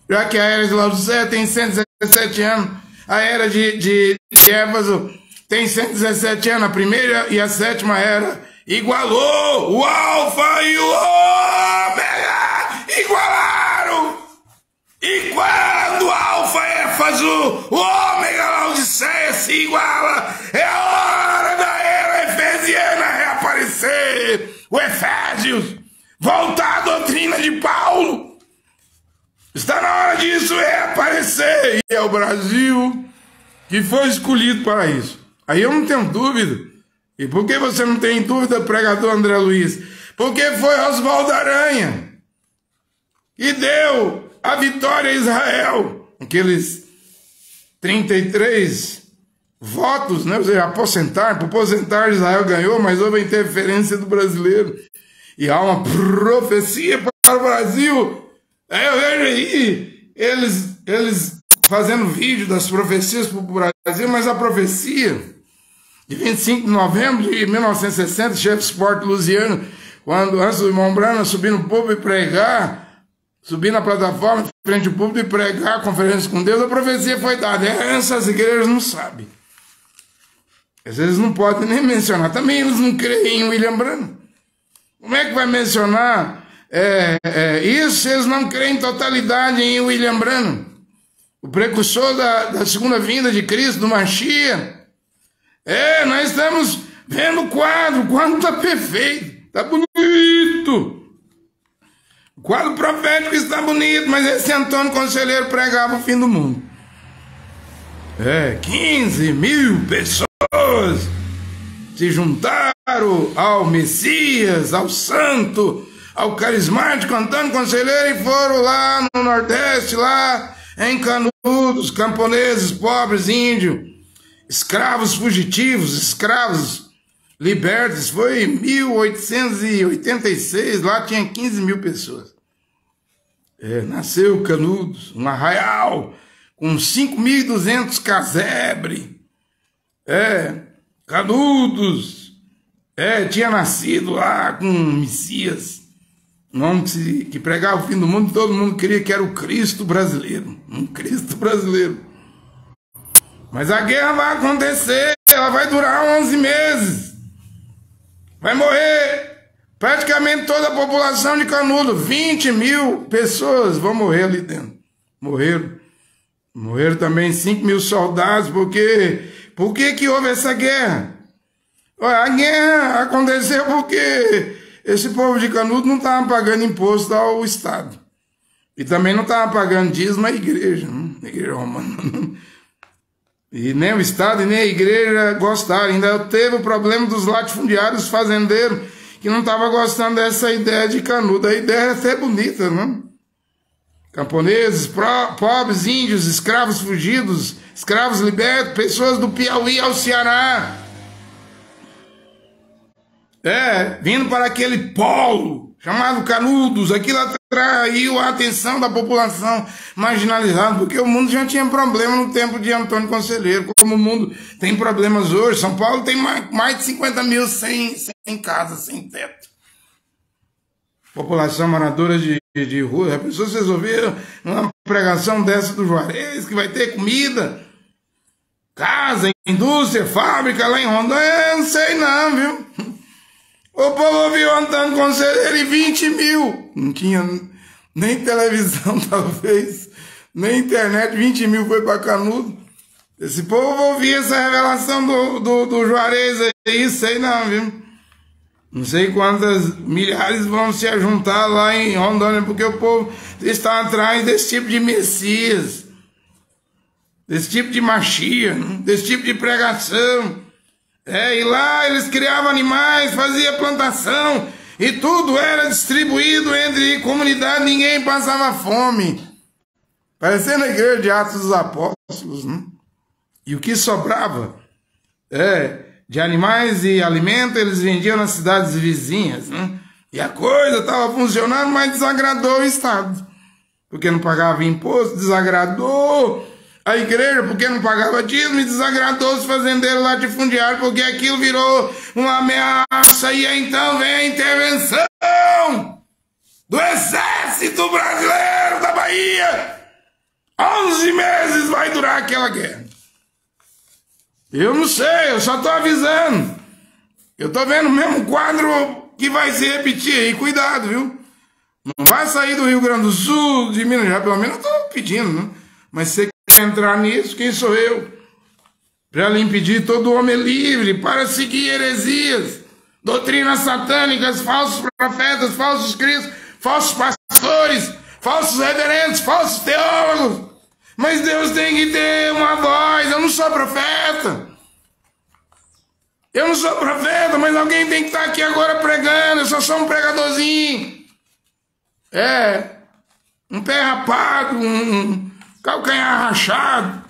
Já que a era de Laodicea tem 117 anos. A era de Éfeso tem 117 anos. A primeira e a sétima era igualou. O Alfa e o Ômega igualaram. E quando o Alfa Éfeso, o Ômega Laodiceia se iguala, é a hora da era efesiana reaparecer. O Efésios, voltar à doutrina de Paulo. Está na hora disso reaparecer. E é o Brasil que foi escolhido para isso. Aí eu não tenho dúvida. E por que você não tem dúvida, pregador André Luiz? Porque foi Oswaldo Aranha que deu a vitória a Israel. Aqueles 33 votos, né? Ou seja, por porcentagem Israel ganhou, mas houve interferência do brasileiro. E há uma profecia para o Brasil. Eu vejo aí eles fazendo vídeo das profecias para o Brasil, mas a profecia de 25 de novembro de 1960, chefe Sport Luciano, quando antes do irmão Branham subir no púlpito e pregar, subir na plataforma, frente ao púlpito e pregar a conferência com Deus, a profecia foi dada. Essas igrejas não sabem. Às vezes não podem nem mencionar. Também eles não creem em William Branham. Como é que vai mencionar isso se eles não creem em totalidade em William Branham? O precursor da segunda vinda de Cristo, do Mashiach. Nós estamos vendo o quadro está perfeito, está bonito. O quadro profético está bonito, mas esse Antônio Conselheiro pregava o fim do mundo. 15 mil pessoas se juntaram ao Messias, ao Santo, ao carismático Antônio Conselheiro e foram lá no Nordeste, lá em Canudos, camponeses, pobres, índios, escravos fugitivos, escravos libertos. Foi em 1886, lá tinha 15 mil pessoas. Nasceu Canudos, um arraial com 5.200 casebre. Canudos tinha nascido lá com Messias, um homem que pregava o fim do mundo. Todo mundo queria que era o Cristo brasileiro, um Cristo brasileiro. Mas a guerra vai acontecer, ela vai durar 11 meses. Vai morrer praticamente toda a população de Canudos. 20 mil pessoas vão morrer ali dentro. Morreram também 5 mil soldados. Por que houve essa guerra? A guerra aconteceu porque esse povo de Canudos não estava pagando imposto ao Estado. E também não estava pagando dízimo à igreja, a igreja romana. E nem o Estado e nem a igreja gostaram. Ainda teve o problema dos latifundiários fazendeiros, que não estavam gostando dessa ideia de Canudos. A ideia é até bonita, né? Camponeses, pobres, índios, escravos fugidos, escravos libertos, pessoas do Piauí ao Ceará. Vindo para aquele polo chamado Canudos. Aquilo atraiu a atenção da população marginalizada, porque o mundo já tinha problema no tempo de Antônio Conselheiro, como o mundo tem problemas hoje. São Paulo tem mais de 50 mil sem casa, sem teto. População moradora de rua. Já pensou, vocês ouviram uma pregação dessa do Juarez, que vai ter comida, casa, indústria, fábrica lá em Rondônia? Eu não sei não, viu? O povo ouviu Antônio Conselheiro e 20 mil. Não tinha nem televisão, talvez, nem internet. 20 mil foi para Canudo. Esse povo ouvia essa revelação do Juarez aí, sei não, viu? Não sei quantas milhares vão se ajuntar lá em Rondônia, porque o povo está atrás desse tipo de Messias, desse tipo de Machia, desse tipo de pregação. E lá eles criavam animais, faziam plantação, e tudo era distribuído entre comunidades, ninguém passava fome. Parecendo a igreja de Atos dos Apóstolos, né? E o que sobrava de animais e alimento, eles vendiam nas cidades vizinhas, né? E a coisa estava funcionando, mas desagradou o Estado, porque não pagava imposto, desagradou a igreja, porque não pagava dízimo, e desagradou os fazendeiros latifundiários, porque aquilo virou uma ameaça, e então vem a intervenção do Exército Brasileiro da Bahia. 11 meses vai durar aquela guerra. Eu não sei, eu só estou avisando. Eu estou vendo o mesmo quadro que vai se repetir aí, cuidado, viu? Não vai sair do Rio Grande do Sul, de Minas Gerais, pelo menos eu estou pedindo, né? Mas você quer entrar nisso, quem sou eu? Para lhe impedir, todo homem livre para seguir heresias, doutrinas satânicas, falsos profetas, falsos cristos, falsos pastores, falsos reverendos, falsos teólogos. Mas Deus tem que ter uma voz. Eu não sou profeta. Eu não sou profeta, mas alguém tem que estar aqui agora pregando. Eu só sou um pregadorzinho. Um pé rapado, um calcanhar rachado,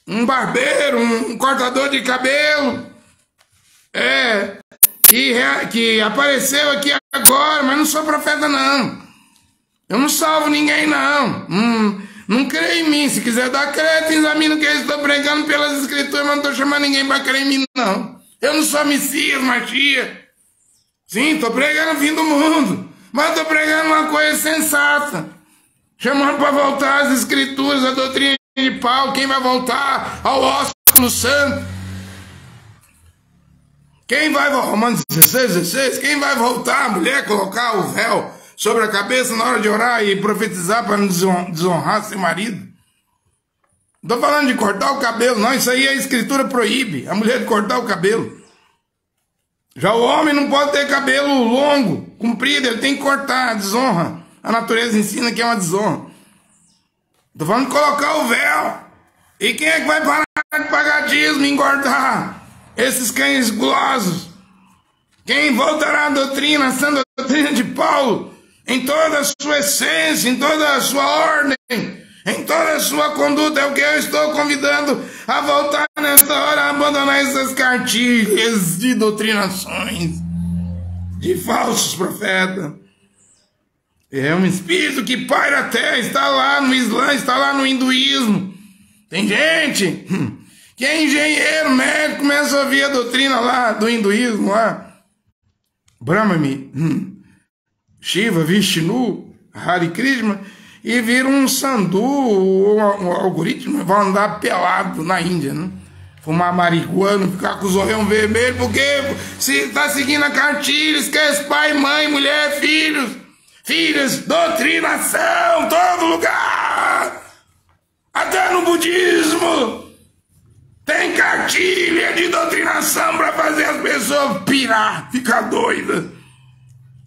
um barbeiro, um cortador de cabelo. Que apareceu aqui agora, mas não sou profeta não. Eu não salvo ninguém não. Não crê em mim. Se quiser dar crédito, examina o que eu estou pregando pelas escrituras, mas não estou chamando ninguém para crer em mim não. Eu não sou Messias, Machia. Sim, estou pregando o fim do mundo, mas estou pregando uma coisa sensata, chamando para voltar às escrituras, a doutrina de Paulo. Quem vai voltar ao ósculo santo? Quem vai, Romanos 16, quem vai voltar, a mulher, colocar o véu sobre a cabeça na hora de orar e profetizar para não desonrar seu marido? Não estou falando de cortar o cabelo, não. Isso aí a escritura proíbe a mulher de cortar o cabelo. Já o homem não pode ter cabelo longo, comprido, ele tem que cortar, desonra. A natureza ensina que é uma desonra. Estou falando de colocar o véu. E quem é que vai parar de pagar dízimo e engordar? Esses cães gulosos. Quem voltará à doutrina, a sã doutrina de Paulo, em toda a sua essência, em toda a sua ordem, em toda a sua conduta, é o que eu estou convidando a voltar nesta hora, a abandonar essas cartilhas de doutrinações, de falsos profetas. É um espírito que paira até, está lá no Islã, está lá no hinduísmo. Tem gente que é engenheiro, médico, começa a ouvir a doutrina lá do hinduísmo, lá. Brahmani, Shiva, Vishnu, Hare Krishna, e vira um sandu, um algoritmo, vai andar pelado na Índia, né? Fumar marihuana, ficar com os olhão vermelhos, porque se está seguindo a cartilha, esquece pai, mãe, mulher, filhos, filhas, doutrinação, todo lugar, até no budismo, tem cartilha de doutrinação para fazer as pessoas pirar, ficar doidas,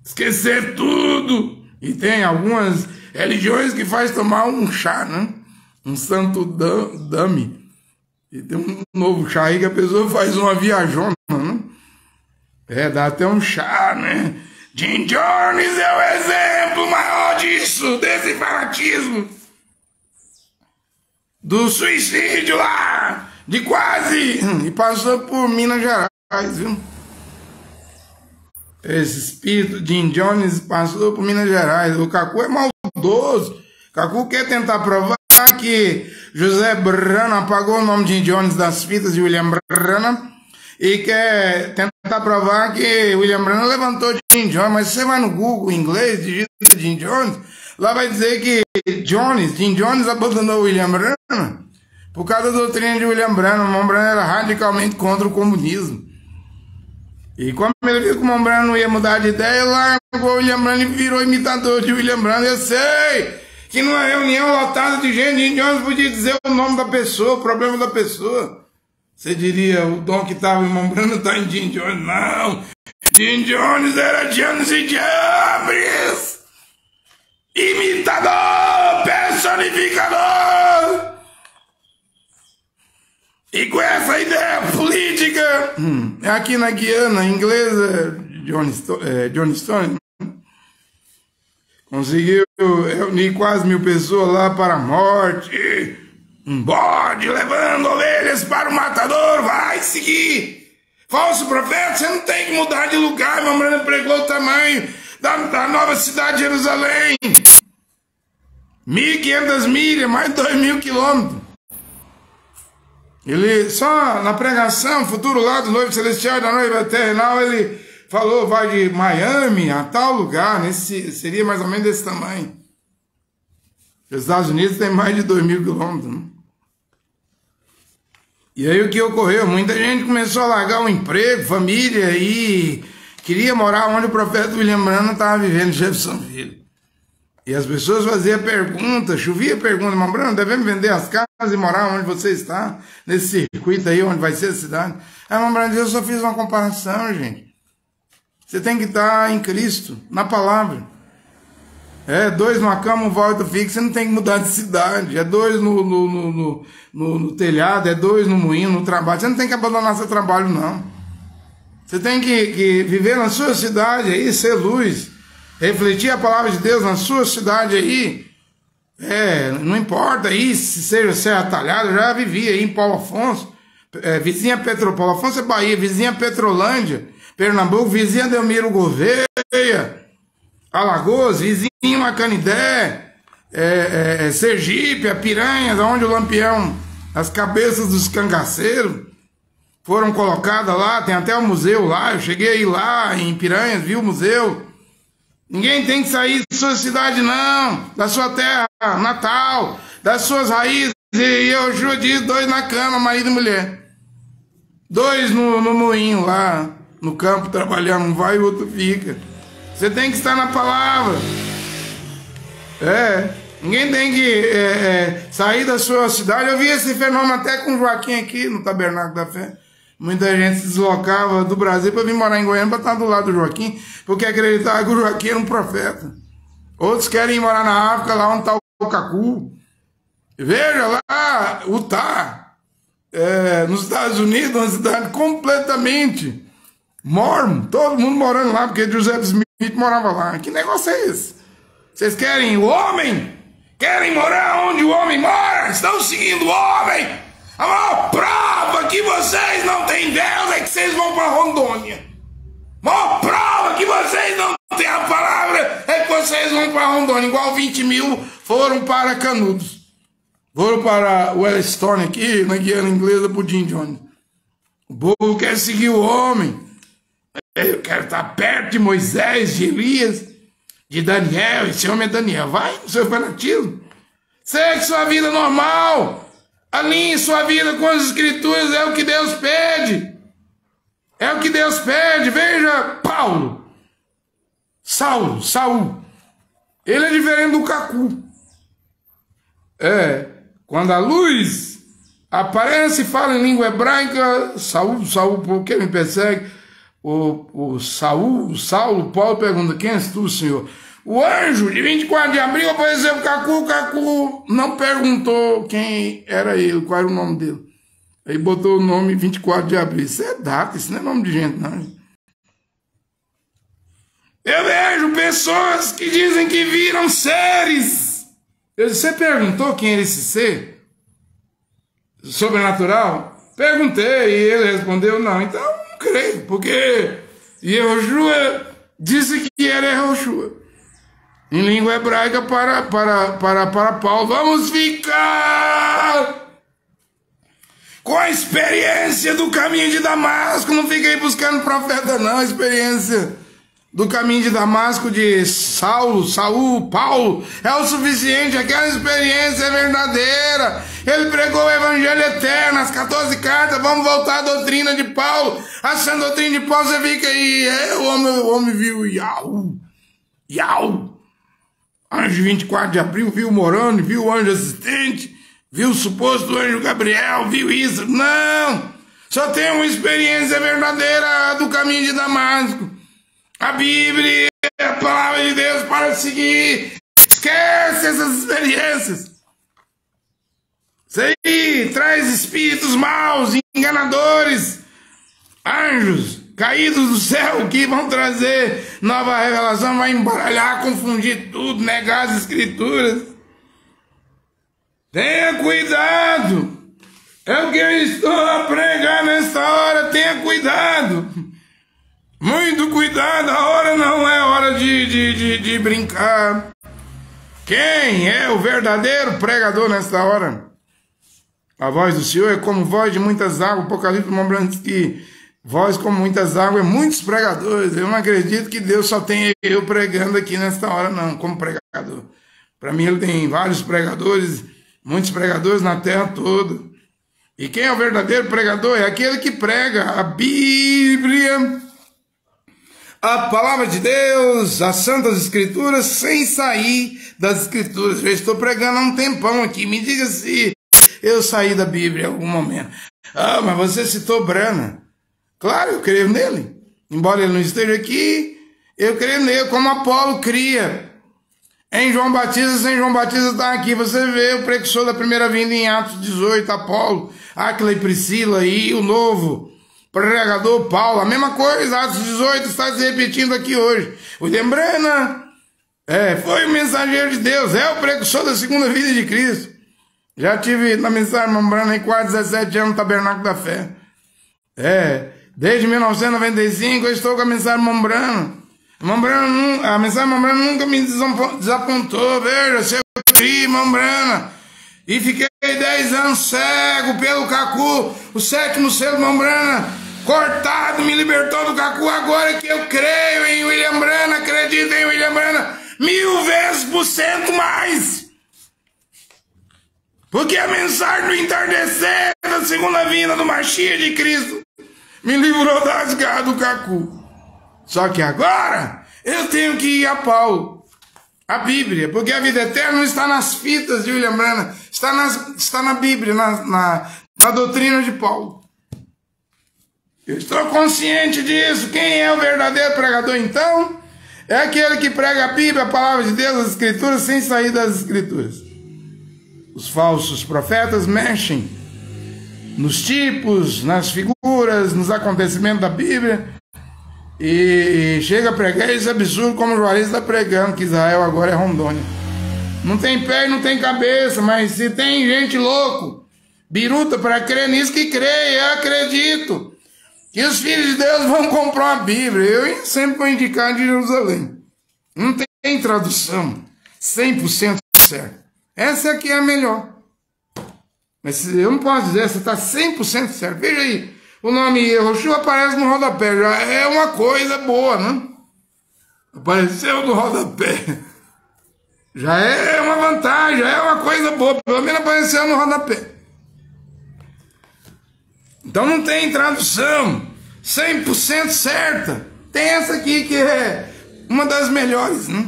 esquecer tudo. E tem algumas religiões que faz tomar um chá, né? Um santo dame. E tem um novo chá aí que a pessoa faz uma viajona, né? Dá até um chá, né? Jim Jones é o exemplo maior disso, desse fanatismo. Do suicídio lá, de quase, e passou por Minas Gerais, viu? Esse espírito de Jim Jones passou por Minas Gerais. O Cacu é maldoso. O Cacu quer tentar provar que José Branham apagou o nome de Jim Jones das fitas de William Branham e quer tentar provar que William Branham levantou Jim Jones. Mas se você vai no Google em inglês, digita Jim Jones, lá vai dizer que Jim Jones abandonou William Branham por causa da doutrina de William Branham. William Branham era radicalmente contra o comunismo. E quando ele viu que o William Branham não ia mudar de ideia, largou o William Branham e virou imitador de William Branham. Eu sei que numa reunião lotada de gente, Jim Jones podia dizer o nome da pessoa, o problema da pessoa. Você diria, o dom que estava em William Branham está em Jim Jones. Não, Jim Jones era Jones e Jambres, imitador, personificador. E com essa ideia política, aqui na Guiana inglesa, John Stone conseguiu reunir quase 1000 pessoas lá para a morte. Um bode levando ovelhas para o matador, vai seguir. Falso profeta, você não tem que mudar de lugar. Meu Branham pregou o tamanho da nova cidade de Jerusalém. 1.500 milhas, mais de 2.000 quilômetros. Ele, só na pregação, futuro lado, noivo celestial da noiva terrenal, ele falou, vai de Miami a tal lugar, seria mais ou menos desse tamanho. Os Estados Unidos tem mais de 2.000 quilômetros, né? E aí o que ocorreu? Muita gente começou a largar o emprego, família, e queria morar onde o profeta William Branham estava vivendo, em Jeffersonville. E as pessoas faziam perguntas, chovia perguntas, irmão Branham, devemos vender as casas e morar onde você está, nesse circuito aí, onde vai ser a cidade. Aí, irmão Branham, eu só fiz uma comparação, gente. Você tem que estar em Cristo, na palavra. 2 numa cama, um volta fixa, você não tem que mudar de cidade. 2 no telhado, 2 no moinho, no trabalho. Você não tem que abandonar seu trabalho, não. Você tem que viver na sua cidade aí, ser luz. Refletir a palavra de Deus na sua cidade aí. Não importa aí se seja Serra Talhada, eu já vivi aí em Paulo Afonso. Vizinha Paulo Afonso é Bahia, vizinha Petrolândia, Pernambuco, vizinha Delmiro Gouveia, Alagoas, vizinho Macanidé, Sergipe, Piranhas, onde o Lampião, as cabeças dos cangaceiros foram colocadas lá, tem até o museu lá, eu cheguei aí lá em Piranhas, vi o museu. Ninguém tem que sair da sua cidade não, da sua terra natal, das suas raízes, e eu diz 2 na cama, marido e mulher. 2 no moinho lá, no campo trabalhando, um vai e o outro fica. Você tem que estar na palavra. Ninguém tem que sair da sua cidade. Eu vi esse fenômeno até com o Joaquim aqui no Tabernáculo da Fé. Muita gente se deslocava do Brasil para vir morar em Goiânia para estar do lado do Joaquim, porque acreditava que o Joaquim era um profeta. Outros querem ir morar na África, lá onde está o Cacu. Veja lá, Utah, nos Estados Unidos, uma cidade completamente mormon, todo mundo morando lá, porque Joseph Smith morava lá. Que negócio é esse? Vocês querem o homem? Querem morar onde o homem mora? Estão seguindo o homem? A maior prova que vocês não têm Deus é que vocês vão para Rondônia. A maior prova que vocês não têm a palavra é que vocês vão para Rondônia. Igual 20.000 foram para Canudos. Foram para Wellstone aqui, na Guiana Inglesa, para o Jim Jones. O povo quer seguir o homem. Eu quero estar perto de Moisés, de Elias, de Daniel. Esse homem é Daniel. Vai no seu fanatismo. Segue sua vida normal. Alinhe sua vida com as escrituras. É o que Deus pede. É o que Deus pede. Veja Paulo. Saul. Ele é diferente do Cacu. Quando a luz aparece e fala em língua hebraica, Saul, por que me persegue? O Saulo, Paulo pergunta, quem és tu, Senhor? O anjo de 24 de abril apareceu o Cacu não perguntou quem era ele, qual era o nome dele. Aí botou o nome 24 de abril. Isso é data, isso não é nome de gente, não. Eu vejo pessoas que dizem que viram seres. Você perguntou quem era esse ser? Sobrenatural? Perguntei e ele respondeu não. Então não creio, porque Yehoshua disse que era Yehoshua. Em língua hebraica para Paulo. Vamos ficar com a experiência do caminho de Damasco. Não fiquei buscando profeta, não. A experiência do caminho de Damasco de Saul, Paulo, é o suficiente. Aquela experiência é verdadeira. Ele pregou o evangelho eterno, as 14 cartas. Vamos voltar à doutrina de Paulo. A sã doutrina de Paulo, você fica aí. O homem viu Yau. Anjo 24 de abril, viu o Moroni, viu o anjo assistente, viu o suposto anjo Gabriel, viu isso. Não! Só tem uma experiência verdadeira do caminho de Damasco. A Bíblia, a palavra de Deus para seguir. Esquece essas experiências. Isso aí traz espíritos maus, enganadores, anjos caídos do céu que vão trazer nova revelação, vai embaralhar, confundir tudo, negar as escrituras. Tenha cuidado. É o que eu estou a pregar nesta hora. Tenha cuidado. Muito cuidado. A hora não é hora de brincar. Quem é o verdadeiro pregador nesta hora? A voz do Senhor é como voz de muitas águas. O Apocalipse mostra que voz como muitas águas, muitos pregadores. Eu não acredito que Deus só tenha eu pregando aqui nesta hora, não, como pregador. Para mim, ele tem vários pregadores, muitos pregadores na terra toda. E quem é o verdadeiro pregador? É aquele que prega a Bíblia, a palavra de Deus, as santas escrituras, sem sair das escrituras. Eu estou pregando há um tempão aqui. Me diga se eu saí da Bíblia em algum momento. Ah, mas você citou Branham. Claro, eu creio nele. Embora ele não esteja aqui, eu creio nele, como Apolo cria. Em João Batista, sem João Batista está aqui. Você vê o precursor da primeira vinda em Atos 18, Apolo, Áquila e Priscila, e o novo pregador Paulo. A mesma coisa, Atos 18 está se repetindo aqui hoje. William Branham foi o mensageiro de Deus, é o precursor da segunda vinda de Cristo. Já tive na mensagem Branham em quase 17 anos no Tabernáculo da Fé. Desde 1995 eu estou com a mensagem Branham. A mensagem Branham nunca me desapontou. Veja, se eu criei Branham e fiquei 10 anos cego pelo Cacu, o 7º selo Branham cortado, me libertou do Cacu. Agora que eu creio em William Branham, acredito em William Branham 1000% mais. Porque a mensagem do entardecer da segunda vinda do Mashiach de Cristo me livrou das garras do Cacu. Só que agora eu tenho que ir a Paulo, a Bíblia, porque a vida eterna não está nas fitas de William Branham, está na Bíblia, na doutrina de Paulo. Eu estou consciente disso. Quem é o verdadeiro pregador, então? É aquele que prega a Bíblia, a palavra de Deus, as Escrituras, sem sair das Escrituras. Os falsos profetas mexem nos tipos, nas figuras, nos acontecimentos da Bíblia, e chega a pregar esse absurdo como o Juarez está pregando, que Israel agora é Rondônia. Não tem pé e não tem cabeça, mas se tem gente louco, biruta para crer nisso, que crê. Eu acredito que os filhos de Deus vão comprar uma Bíblia. Eu sempre vou indicar de Jerusalém. Não tem tradução 100% certa. Essa aqui é a melhor. Mas eu não posso dizer, você está 100% certo. Veja aí, o nome Yehoshua aparece no rodapé. Já é uma coisa boa, né? Apareceu no rodapé. Já é uma vantagem, já é uma coisa boa. Pelo menos apareceu no rodapé. Então não tem tradução 100% certa. Tem essa aqui que é uma das melhores, né?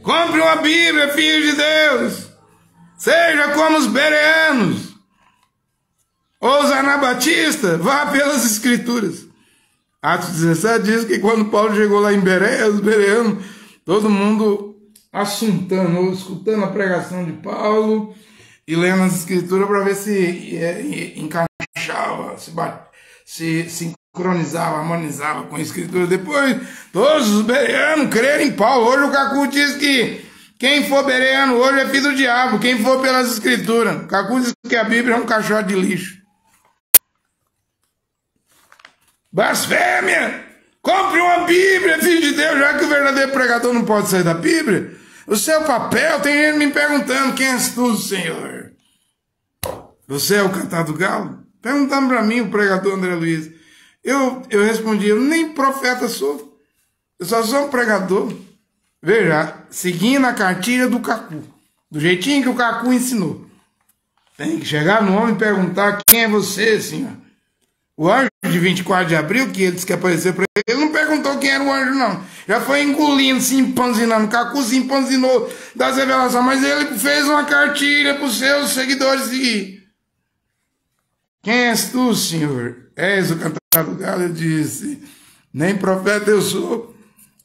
Compre uma Bíblia, filho de Deus. Seja como os bereanos ou os anabatistas, vá pelas Escrituras. Atos 17 diz que quando Paulo chegou lá em Bereia, os bereanos, todo mundo assuntando, ou escutando a pregação de Paulo e lendo as Escrituras para ver se encaixava, se sincronizava, harmonizava com a Escritura. Depois, todos os bereanos creram em Paulo. Hoje o Cacu diz que quem for bereano hoje é filho do diabo, quem for pelas Escrituras. O Cacu diz que a Bíblia é um caixote de lixo. Blasfêmia! Compre uma Bíblia, filho de Deus, já que o verdadeiro pregador não pode sair da Bíblia. O seu papel, tem gente me perguntando, quem és tu, Senhor? Você é o cantar do galo? Perguntando para mim, o pregador André Luiz. Eu respondi, eu nem profeta sou. Eu só sou um pregador. Veja, seguindo a cartilha do Cacu. Do jeitinho que o Cacu ensinou. Tem que chegar no homem e perguntar quem é você, senhor. O anjo de 24 de abril, que ele disse que apareceu para ele, não perguntou quem era o anjo, não. Já foi engolindo, se empanzinando. O Cacu se empanzinou das revelações, mas ele fez uma cartilha para os seus seguidores seguir. Quem és tu, Senhor? És o cantar do galo? Ele disse, nem profeta eu sou,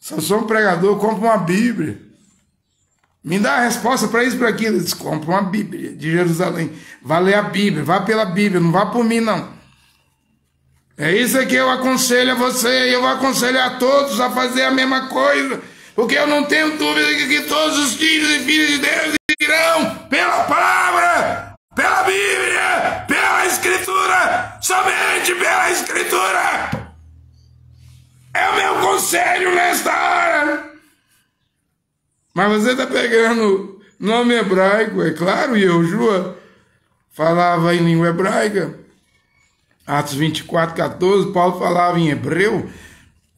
só sou um pregador, compro uma Bíblia. Me dá a resposta para isso e para aquilo. Ele disse, compra uma Bíblia de Jerusalém. Vá ler a Bíblia, vá pela Bíblia, não vá por mim, não. É isso que eu aconselho a você, e eu aconselho a todos a fazer a mesma coisa, porque eu não tenho dúvida de que todos os filhos e filhas de Deus irão pela palavra, pela Bíblia, pela Escritura, somente pela Escritura. É o meu conselho nesta hora. Mas você está pegando nome hebraico, é claro, Yehoshua falava em língua hebraica. Atos 24, 14, Paulo falava em hebreu.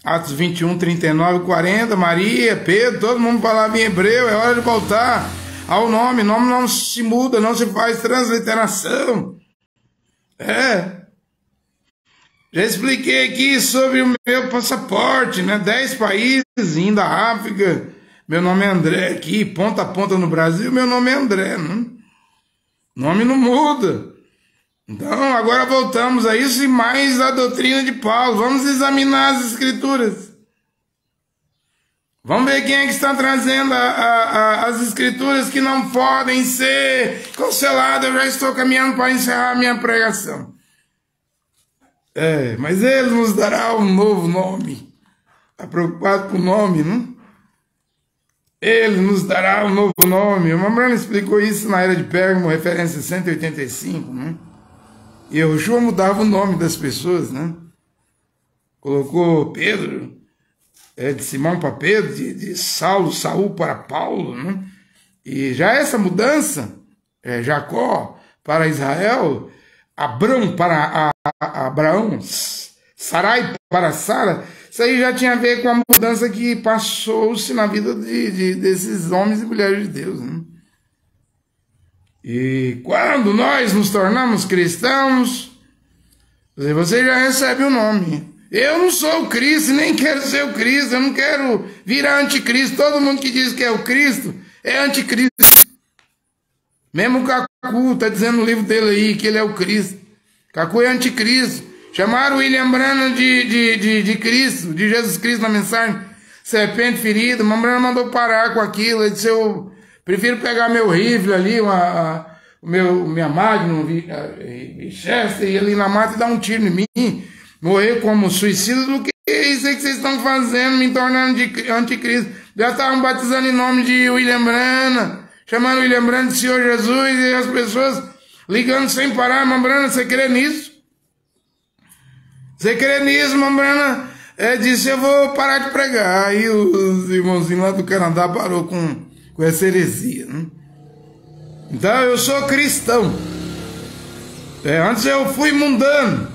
Atos 21, 39, 40, Maria, Pedro, todo mundo falava em hebreu. É hora de voltar ao nome. O nome não se muda, não se faz transliteração. Já expliquei aqui sobre o meu passaporte, né? 10 países, indo à África. Meu nome é André aqui, ponta a ponta no Brasil, meu nome é André. Né? Nome não muda. Então, agora voltamos a isso e mais a doutrina de Paulo. Vamos examinar as Escrituras. Vamos ver quem é que está trazendo as Escrituras que não podem ser canceladas. Eu já estou caminhando para encerrar a minha pregação. Mas ele nos dará um novo nome. Está preocupado com o nome, não? Ele nos dará um novo nome. O Mambrano explicou isso na Era de Pérgamo, referência 185, não? E Yehoshua mudava o nome das pessoas, né? Colocou Pedro, de Simão para Pedro, de Saul para Paulo, né? E já essa mudança, Jacó para Israel, Abrão para Abraão, Sarai para Sara, isso aí já tinha a ver com a mudança que passou-se na vida desses homens e mulheres de Deus, né? E quando nós nos tornamos cristãos, você já recebe o nome. Eu não sou o Cristo, nem quero ser o Cristo, eu não quero virar anticristo. Todo mundo que diz que é o Cristo é anticristo. Mesmo o Cacu está dizendo no livro dele aí que ele é o Cristo. Cacu é anticristo. Chamaram William Branham de Cristo, de Jesus Cristo na mensagem serpente ferida. O Branham mandou parar com aquilo. Ele disse, eu prefiro pegar meu rifle ali, minha Magnum, Winchester, e ir ali na mata e dar um tiro em mim, morrer como suicida, do que isso aí que vocês estão fazendo, me tornando de anticristo. Já estavam batizando em nome de William Branham, chamando William Branham de Senhor Jesus, e as pessoas ligando sem parar. Branham, você crê nisso? Você crê nisso, Branham? Disse, eu vou parar de pregar. Aí os irmãozinhos lá do Canadá parou com essa heresia, né? Então eu sou cristão. Antes eu fui mundano.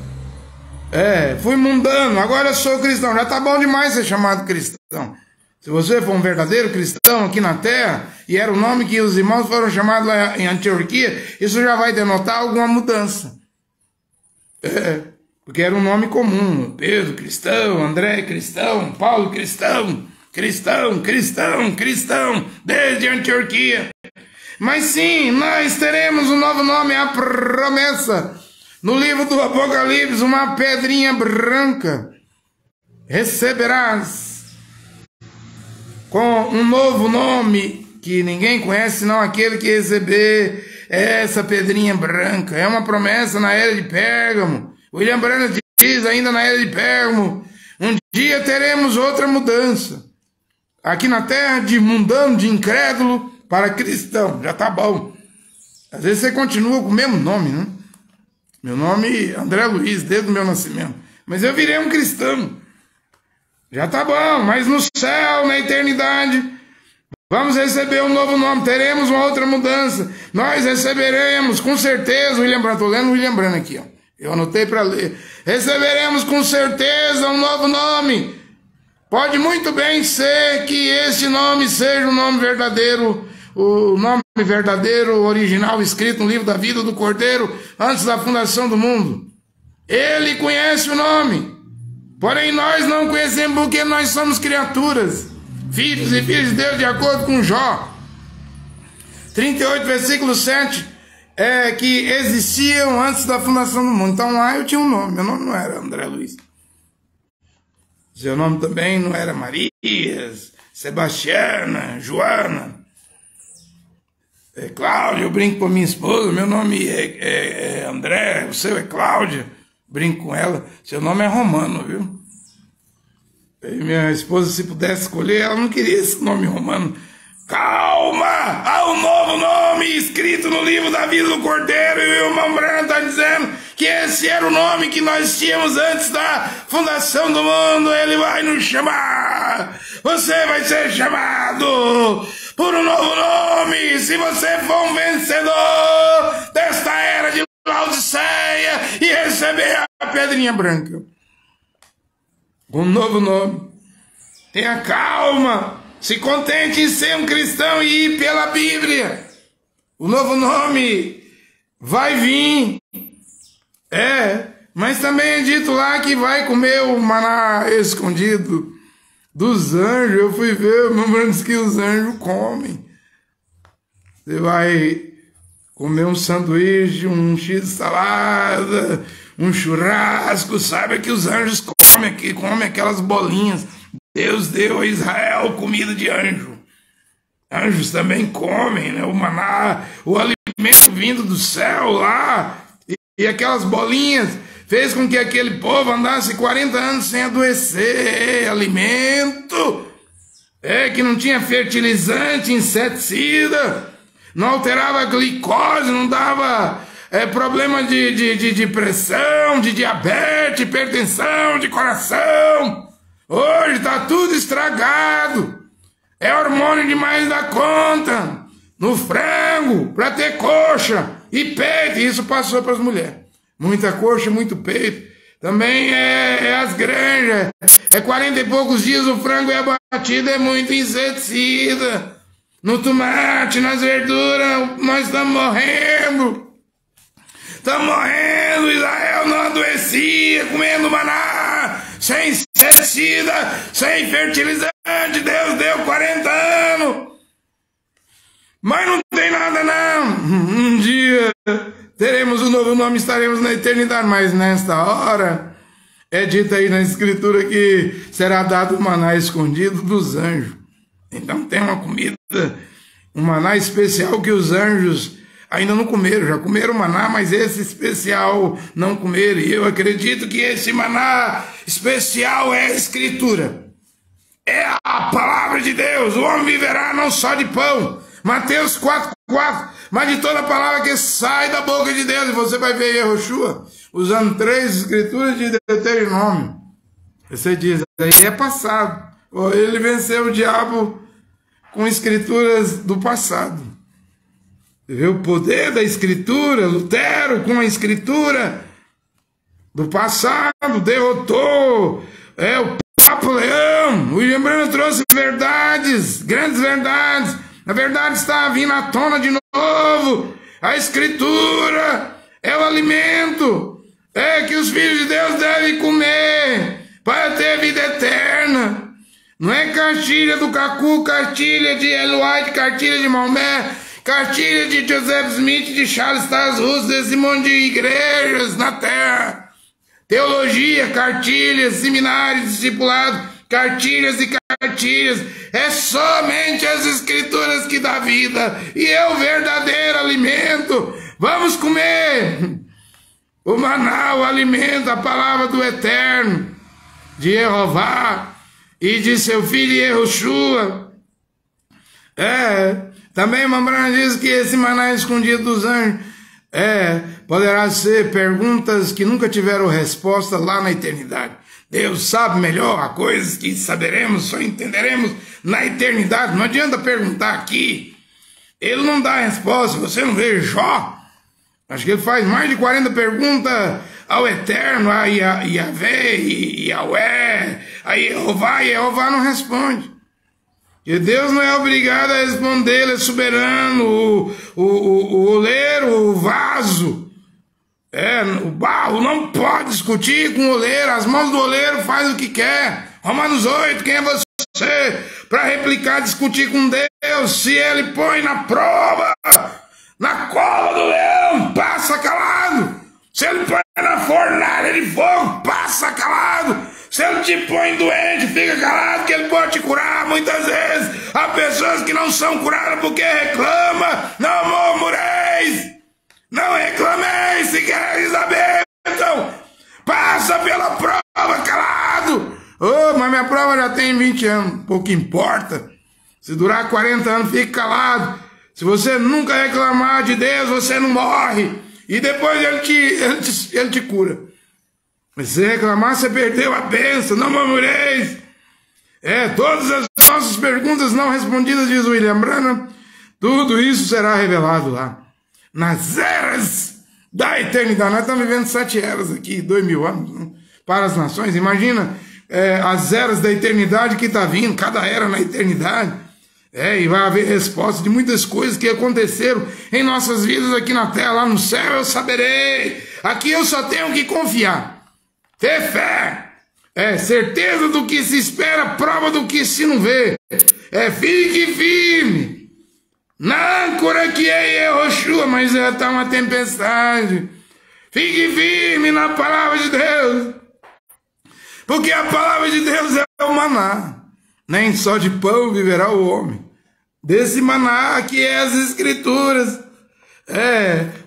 Fui mundano, agora eu sou cristão. Já tá bom demais ser chamado cristão. Se você for um verdadeiro cristão aqui na terra, e era o nome que os irmãos foram chamados lá em Antioquia, isso já vai denotar alguma mudança. Porque era um nome comum. Pedro cristão, André cristão, Paulo cristão. Cristão, desde Antioquia. Mas sim, nós teremos um novo nome, a promessa. No livro do Apocalipse, uma pedrinha branca. Receberás com um novo nome que ninguém conhece, senão aquele que receber essa pedrinha branca. É uma promessa na Era de Pérgamo. William Branham diz ainda na Era de Pérgamo, um dia teremos outra mudança. Aqui na terra, de mundano, de incrédulo, para cristão. Já tá bom. Às vezes você continua com o mesmo nome, né? Meu nome é André Luiz, desde o meu nascimento. Mas eu virei um cristão. Já tá bom, mas no céu, na eternidade, vamos receber um novo nome, teremos uma outra mudança. Nós receberemos, com certeza, William Branham, estou lendo William Branham aqui, ó. Eu anotei para ler. Receberemos com certeza um novo nome. Pode muito bem ser que esse nome seja o nome verdadeiro, o nome verdadeiro, original, escrito no livro da vida do Cordeiro, antes da fundação do mundo. Ele conhece o nome. Porém, nós não conhecemos porque nós somos criaturas, filhos e filhas de Deus, de acordo com Jó 38, versículo 7, que existiam antes da fundação do mundo. Então lá eu tinha um nome, meu nome não era André Luiz. Seu nome também não era Marias, Sebastiana, Joana, Cláudia, eu brinco com a minha esposa, meu nome é André, o seu é Cláudia. Brinco com ela, seu nome é Romano, viu? E minha esposa, se pudesse escolher, ela não queria esse nome romano. Calma! Há um novo nome escrito no livro da vida do Cordeiro, e o irmão Branham está dizendo que esse era o nome que nós tínhamos antes da fundação do mundo. Ele vai nos chamar. Você vai ser chamado por um novo nome, se você for um vencedor desta era de Laodiceia e receber a pedrinha branca. Um novo nome. Tenha calma. Se contente em ser um cristão e ir pela Bíblia. O novo nome vai vir. Mas também é dito lá que vai comer o maná escondido dos anjos. Eu fui ver, meu irmão disse que os anjos comem. Você vai comer um sanduíche, um X de salada, um churrasco, sabe que os anjos comem aquelas bolinhas. Deus deu a Israel comida de anjo. Anjos também comem, né? O maná, o alimento vindo do céu lá, e aquelas bolinhas fez com que aquele povo andasse 40 anos sem adoecer. Alimento, que não tinha fertilizante, inseticida, não alterava a glicose, não dava problema de pressão, de diabetes, hipertensão, de coração. Hoje está tudo estragado. É hormônio demais da conta. No frango, para ter coxa e peito. Isso passou para as mulheres. Muita coxa, muito peito. Também as granjas. 40 e poucos dias o frango é abatido, é muito inseticida. No tomate, nas verduras, nós estamos morrendo. Estamos morrendo. Israel não adoecia, comendo maná, sem inseticida, sem fertilizante. Deus deu 40 anos. Mas não tem nada não. Um dia teremos um novo nome, estaremos na eternidade. Mas nesta hora é dito aí na escritura que será dado o maná escondido dos anjos. Então tem uma comida, um maná especial que os anjos ainda não comeram. Já comeram maná, mas esse especial não comeram. E eu acredito que esse maná especial é a escritura. É a palavra de Deus. O homem viverá não só de pão, Mateus 4:4, mas de toda palavra que sai da boca de Deus. E você vai ver Yehoshua usando 3 escrituras de Deuteronômio. Você diz, aí é passado. Ele venceu o diabo com escrituras do passado. Você vê o poder da escritura. Lutero com a escritura do passado derrotou o Papa Leão. William Branham trouxe verdades, grandes verdades. A verdade está vindo à tona de novo. A escritura é o alimento que os filhos de Deus devem comer para ter vida eterna. Não é cartilha do Cacu, cartilha de Ellen White, cartilha de Maomé, cartilha de Joseph Smith, de Charles Taze Russell, desse monte de igrejas na terra. Teologia, cartilhas, seminários, discipulados, cartilhas e cartilhas. É somente as escrituras que dá vida. E é o verdadeiro alimento. Vamos comer o maná, o alimento, a palavra do Eterno, de Jeová e de seu filho Yehoshua. Também Mambrana diz que esse maná escondido dos anjos poderá ser perguntas que nunca tiveram resposta lá na eternidade. Deus sabe melhor, há coisas que saberemos, só entenderemos na eternidade. Não adianta perguntar aqui. Ele não dá resposta. Você não vê Jó? Acho que ele faz mais de 40 perguntas ao Eterno, a Yahvé, Yahweh, a Jeová, e Jeová não responde. E Deus não é obrigado a responder, ele é soberano, o oleiro, o vaso. O barro não pode discutir com o oleiro, as mãos do oleiro faz o que quer. Romanos 8, quem é você para replicar, discutir com Deus? Se ele põe na prova, na cola do leão, passa calado. Se ele põe na fornalha de fogo, passa calado. Se ele te põe doente, fica calado, que ele pode te curar. Muitas vezes há pessoas que não são curadas porque reclamam. Não murmureis, não reclameis, se quereis a bênção. Passa pela prova calado. Oh, mas minha prova já tem 20 anos, pouco importa. Se durar 40 anos, fique calado. Se você nunca reclamar de Deus, você não morre. E depois ele te cura. Mas se reclamar, você perdeu a bênção. Não murmureis. Todas as nossas perguntas não respondidas, diz William Branham, tudo isso será revelado lá. Nas eras da eternidade. Nós estamos vivendo 7 eras aqui, 2000 anos, né? Para as nações. Imagina as eras da eternidade que está vindo, cada era na eternidade. E vai haver resposta de muitas coisas que aconteceram em nossas vidas aqui na terra. Lá no céu eu saberei. Aqui eu só tenho que confiar. Ter fé. Certeza do que se espera, prova do que se não vê. Fique firme. Na âncora que é Yehoshua, mas já está uma tempestade. Fique firme na palavra de Deus. Porque a palavra de Deus é o maná. Nem só de pão viverá o homem. Desse maná que é as escrituras.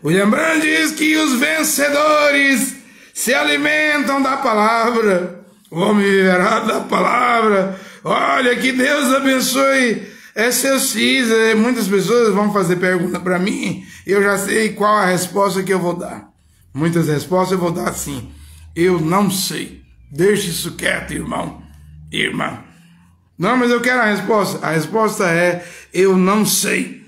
William Branham diz que os vencedores se alimentam da palavra. O homem viverá da palavra. Olha, que Deus abençoe seus filhos. Muitas pessoas vão fazer pergunta para mim. Eu já sei qual a resposta que eu vou dar. Muitas respostas eu vou dar assim. Eu não sei. Deixe isso quieto, irmão. Irmã. Não, mas eu quero a resposta. A resposta é, eu não sei.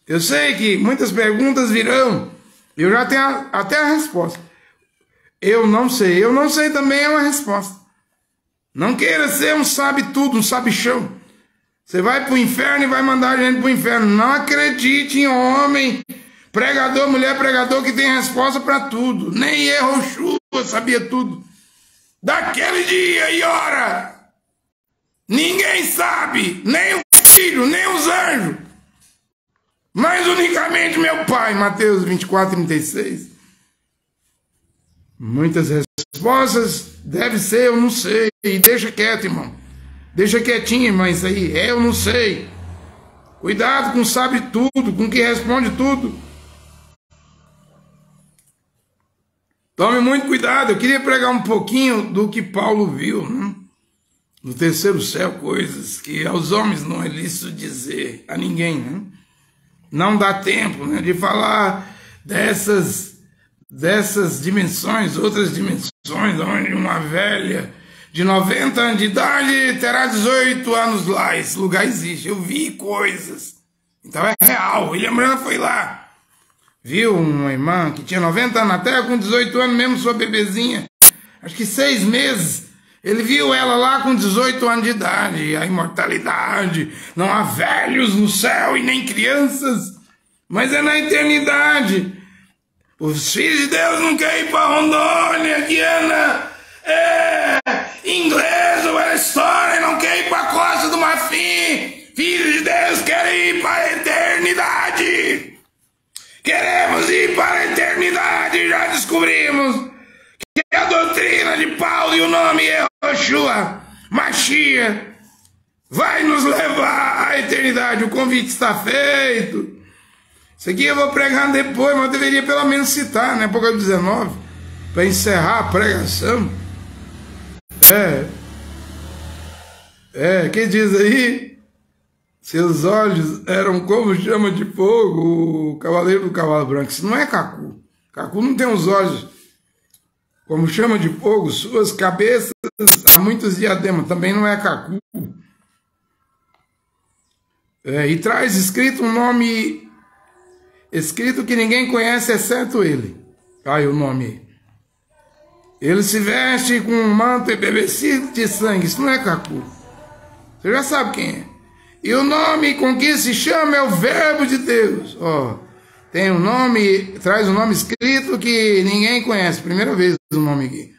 Eu sei que muitas perguntas virão. Eu já tenho até a resposta. Eu não sei. Eu não sei também é uma resposta. Não queira ser um sabe-tudo, um sabichão. Você vai para o inferno e vai mandar a gente para o inferno. Não acredite em homem, pregador, mulher pregador que tem resposta para tudo. Nem Yehoshua sabia tudo. Daquele dia e hora. Ninguém sabe, nem o filho, nem os anjos, mas unicamente meu pai. Mateus 24, 36. Muitas respostas deve ser eu não sei. E deixa quieto, irmão. Deixa quietinho, irmão, isso aí. Eu não sei. Cuidado com sabe tudo, com que responde tudo. Tome muito cuidado. Eu queria pregar um pouquinho do que Paulo viu, né? No terceiro céu, coisas que aos homens não é lícito dizer a ninguém, né? Não dá tempo, né, de falar dessas dimensões, outras dimensões, onde uma velha de 90 anos de idade terá 18 anos lá. Esse lugar existe, eu vi coisas. Então é real. William Branham foi lá, viu uma irmã que tinha 90 anos na terra com 18 anos, mesmo sua bebezinha, acho que 6 meses. Ele viu ela lá com 18 anos de idade. A imortalidade. Não há velhos no céu e nem crianças. Mas é na eternidade. Os filhos de Deus não querem ir para Rondônia, Guiana, Inglês ou Arizona, não querem ir para a Costa do Marfim. Filhos de Deus querem ir para a eternidade. Queremos ir para a eternidade. Já descobrimos que a doutrina de Paulo e o nome Yehoshua, Mashiach, vai nos levar à eternidade. O convite está feito. Isso aqui eu vou pregar depois, mas eu deveria pelo menos citar, né? Apocalipse 19, para encerrar a pregação. Que diz aí? Seus olhos eram como chama de fogo, o cavaleiro do cavalo branco. Isso não é Cacu. Cacu não tem os olhos como chama de fogo, suas cabeças há muitos diademas, também não é cacu. E traz escrito um nome, escrito que ninguém conhece exceto ele. Aí o nome. Ele se veste com um manto embevecido de sangue, isso não é cacu. Você já sabe quem é. E o nome com que se chama é o Verbo de Deus. Tem um nome, traz um nome escrito que ninguém conhece. Primeira vez o nome aqui.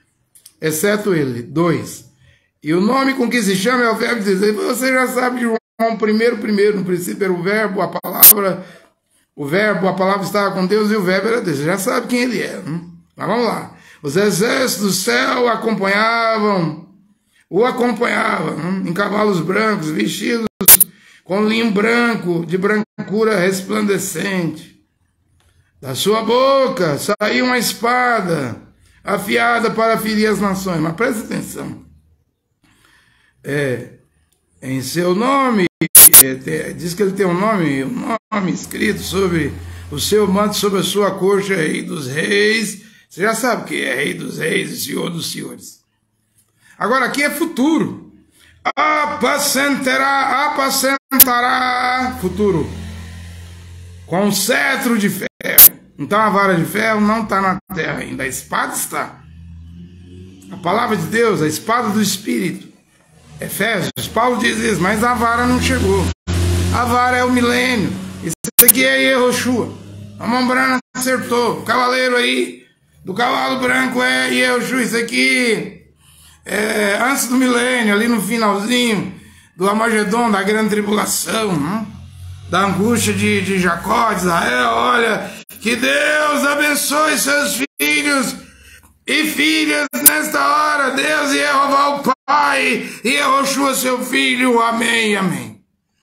Exceto ele. 2. E o nome com que se chama é o Verbo de Deus. Você já sabe de João primeiro. No princípio era o Verbo, a palavra. O Verbo, a palavra estava com Deus e o Verbo era Deus. Você já sabe quem ele é. Mas vamos lá. Os exércitos do céu o acompanhavam em cavalos brancos, vestidos com linho branco, de brancura resplandecente. Da sua boca saiu uma espada afiada para ferir as nações. Mas preste atenção. Em seu nome, diz que ele tem um nome escrito sobre o seu manto, sobre a sua coxa, Rei dos Reis. Você já sabe que é Rei dos Reis e Senhor dos Senhores. Agora aqui é futuro. Apacentará, futuro, com cetro de ferro. Então a vara de ferro não está na terra ainda, a espada está. A palavra de Deus, a espada do Espírito. Efésios, Paulo diz isso, mas a vara não chegou. A vara é o milênio. Isso aqui é Yehoshua. A mão branca acertou. O cavaleiro aí do cavalo branco é Yehoshua. Isso aqui antes do milênio, ali no finalzinho do Armagedon, da grande tribulação, da angústia de Jacó, de Israel. Olha, que Deus abençoe seus filhos e filhas nesta hora. Deus e Jeová o Pai e Yehoshua seu filho. Amém, amém.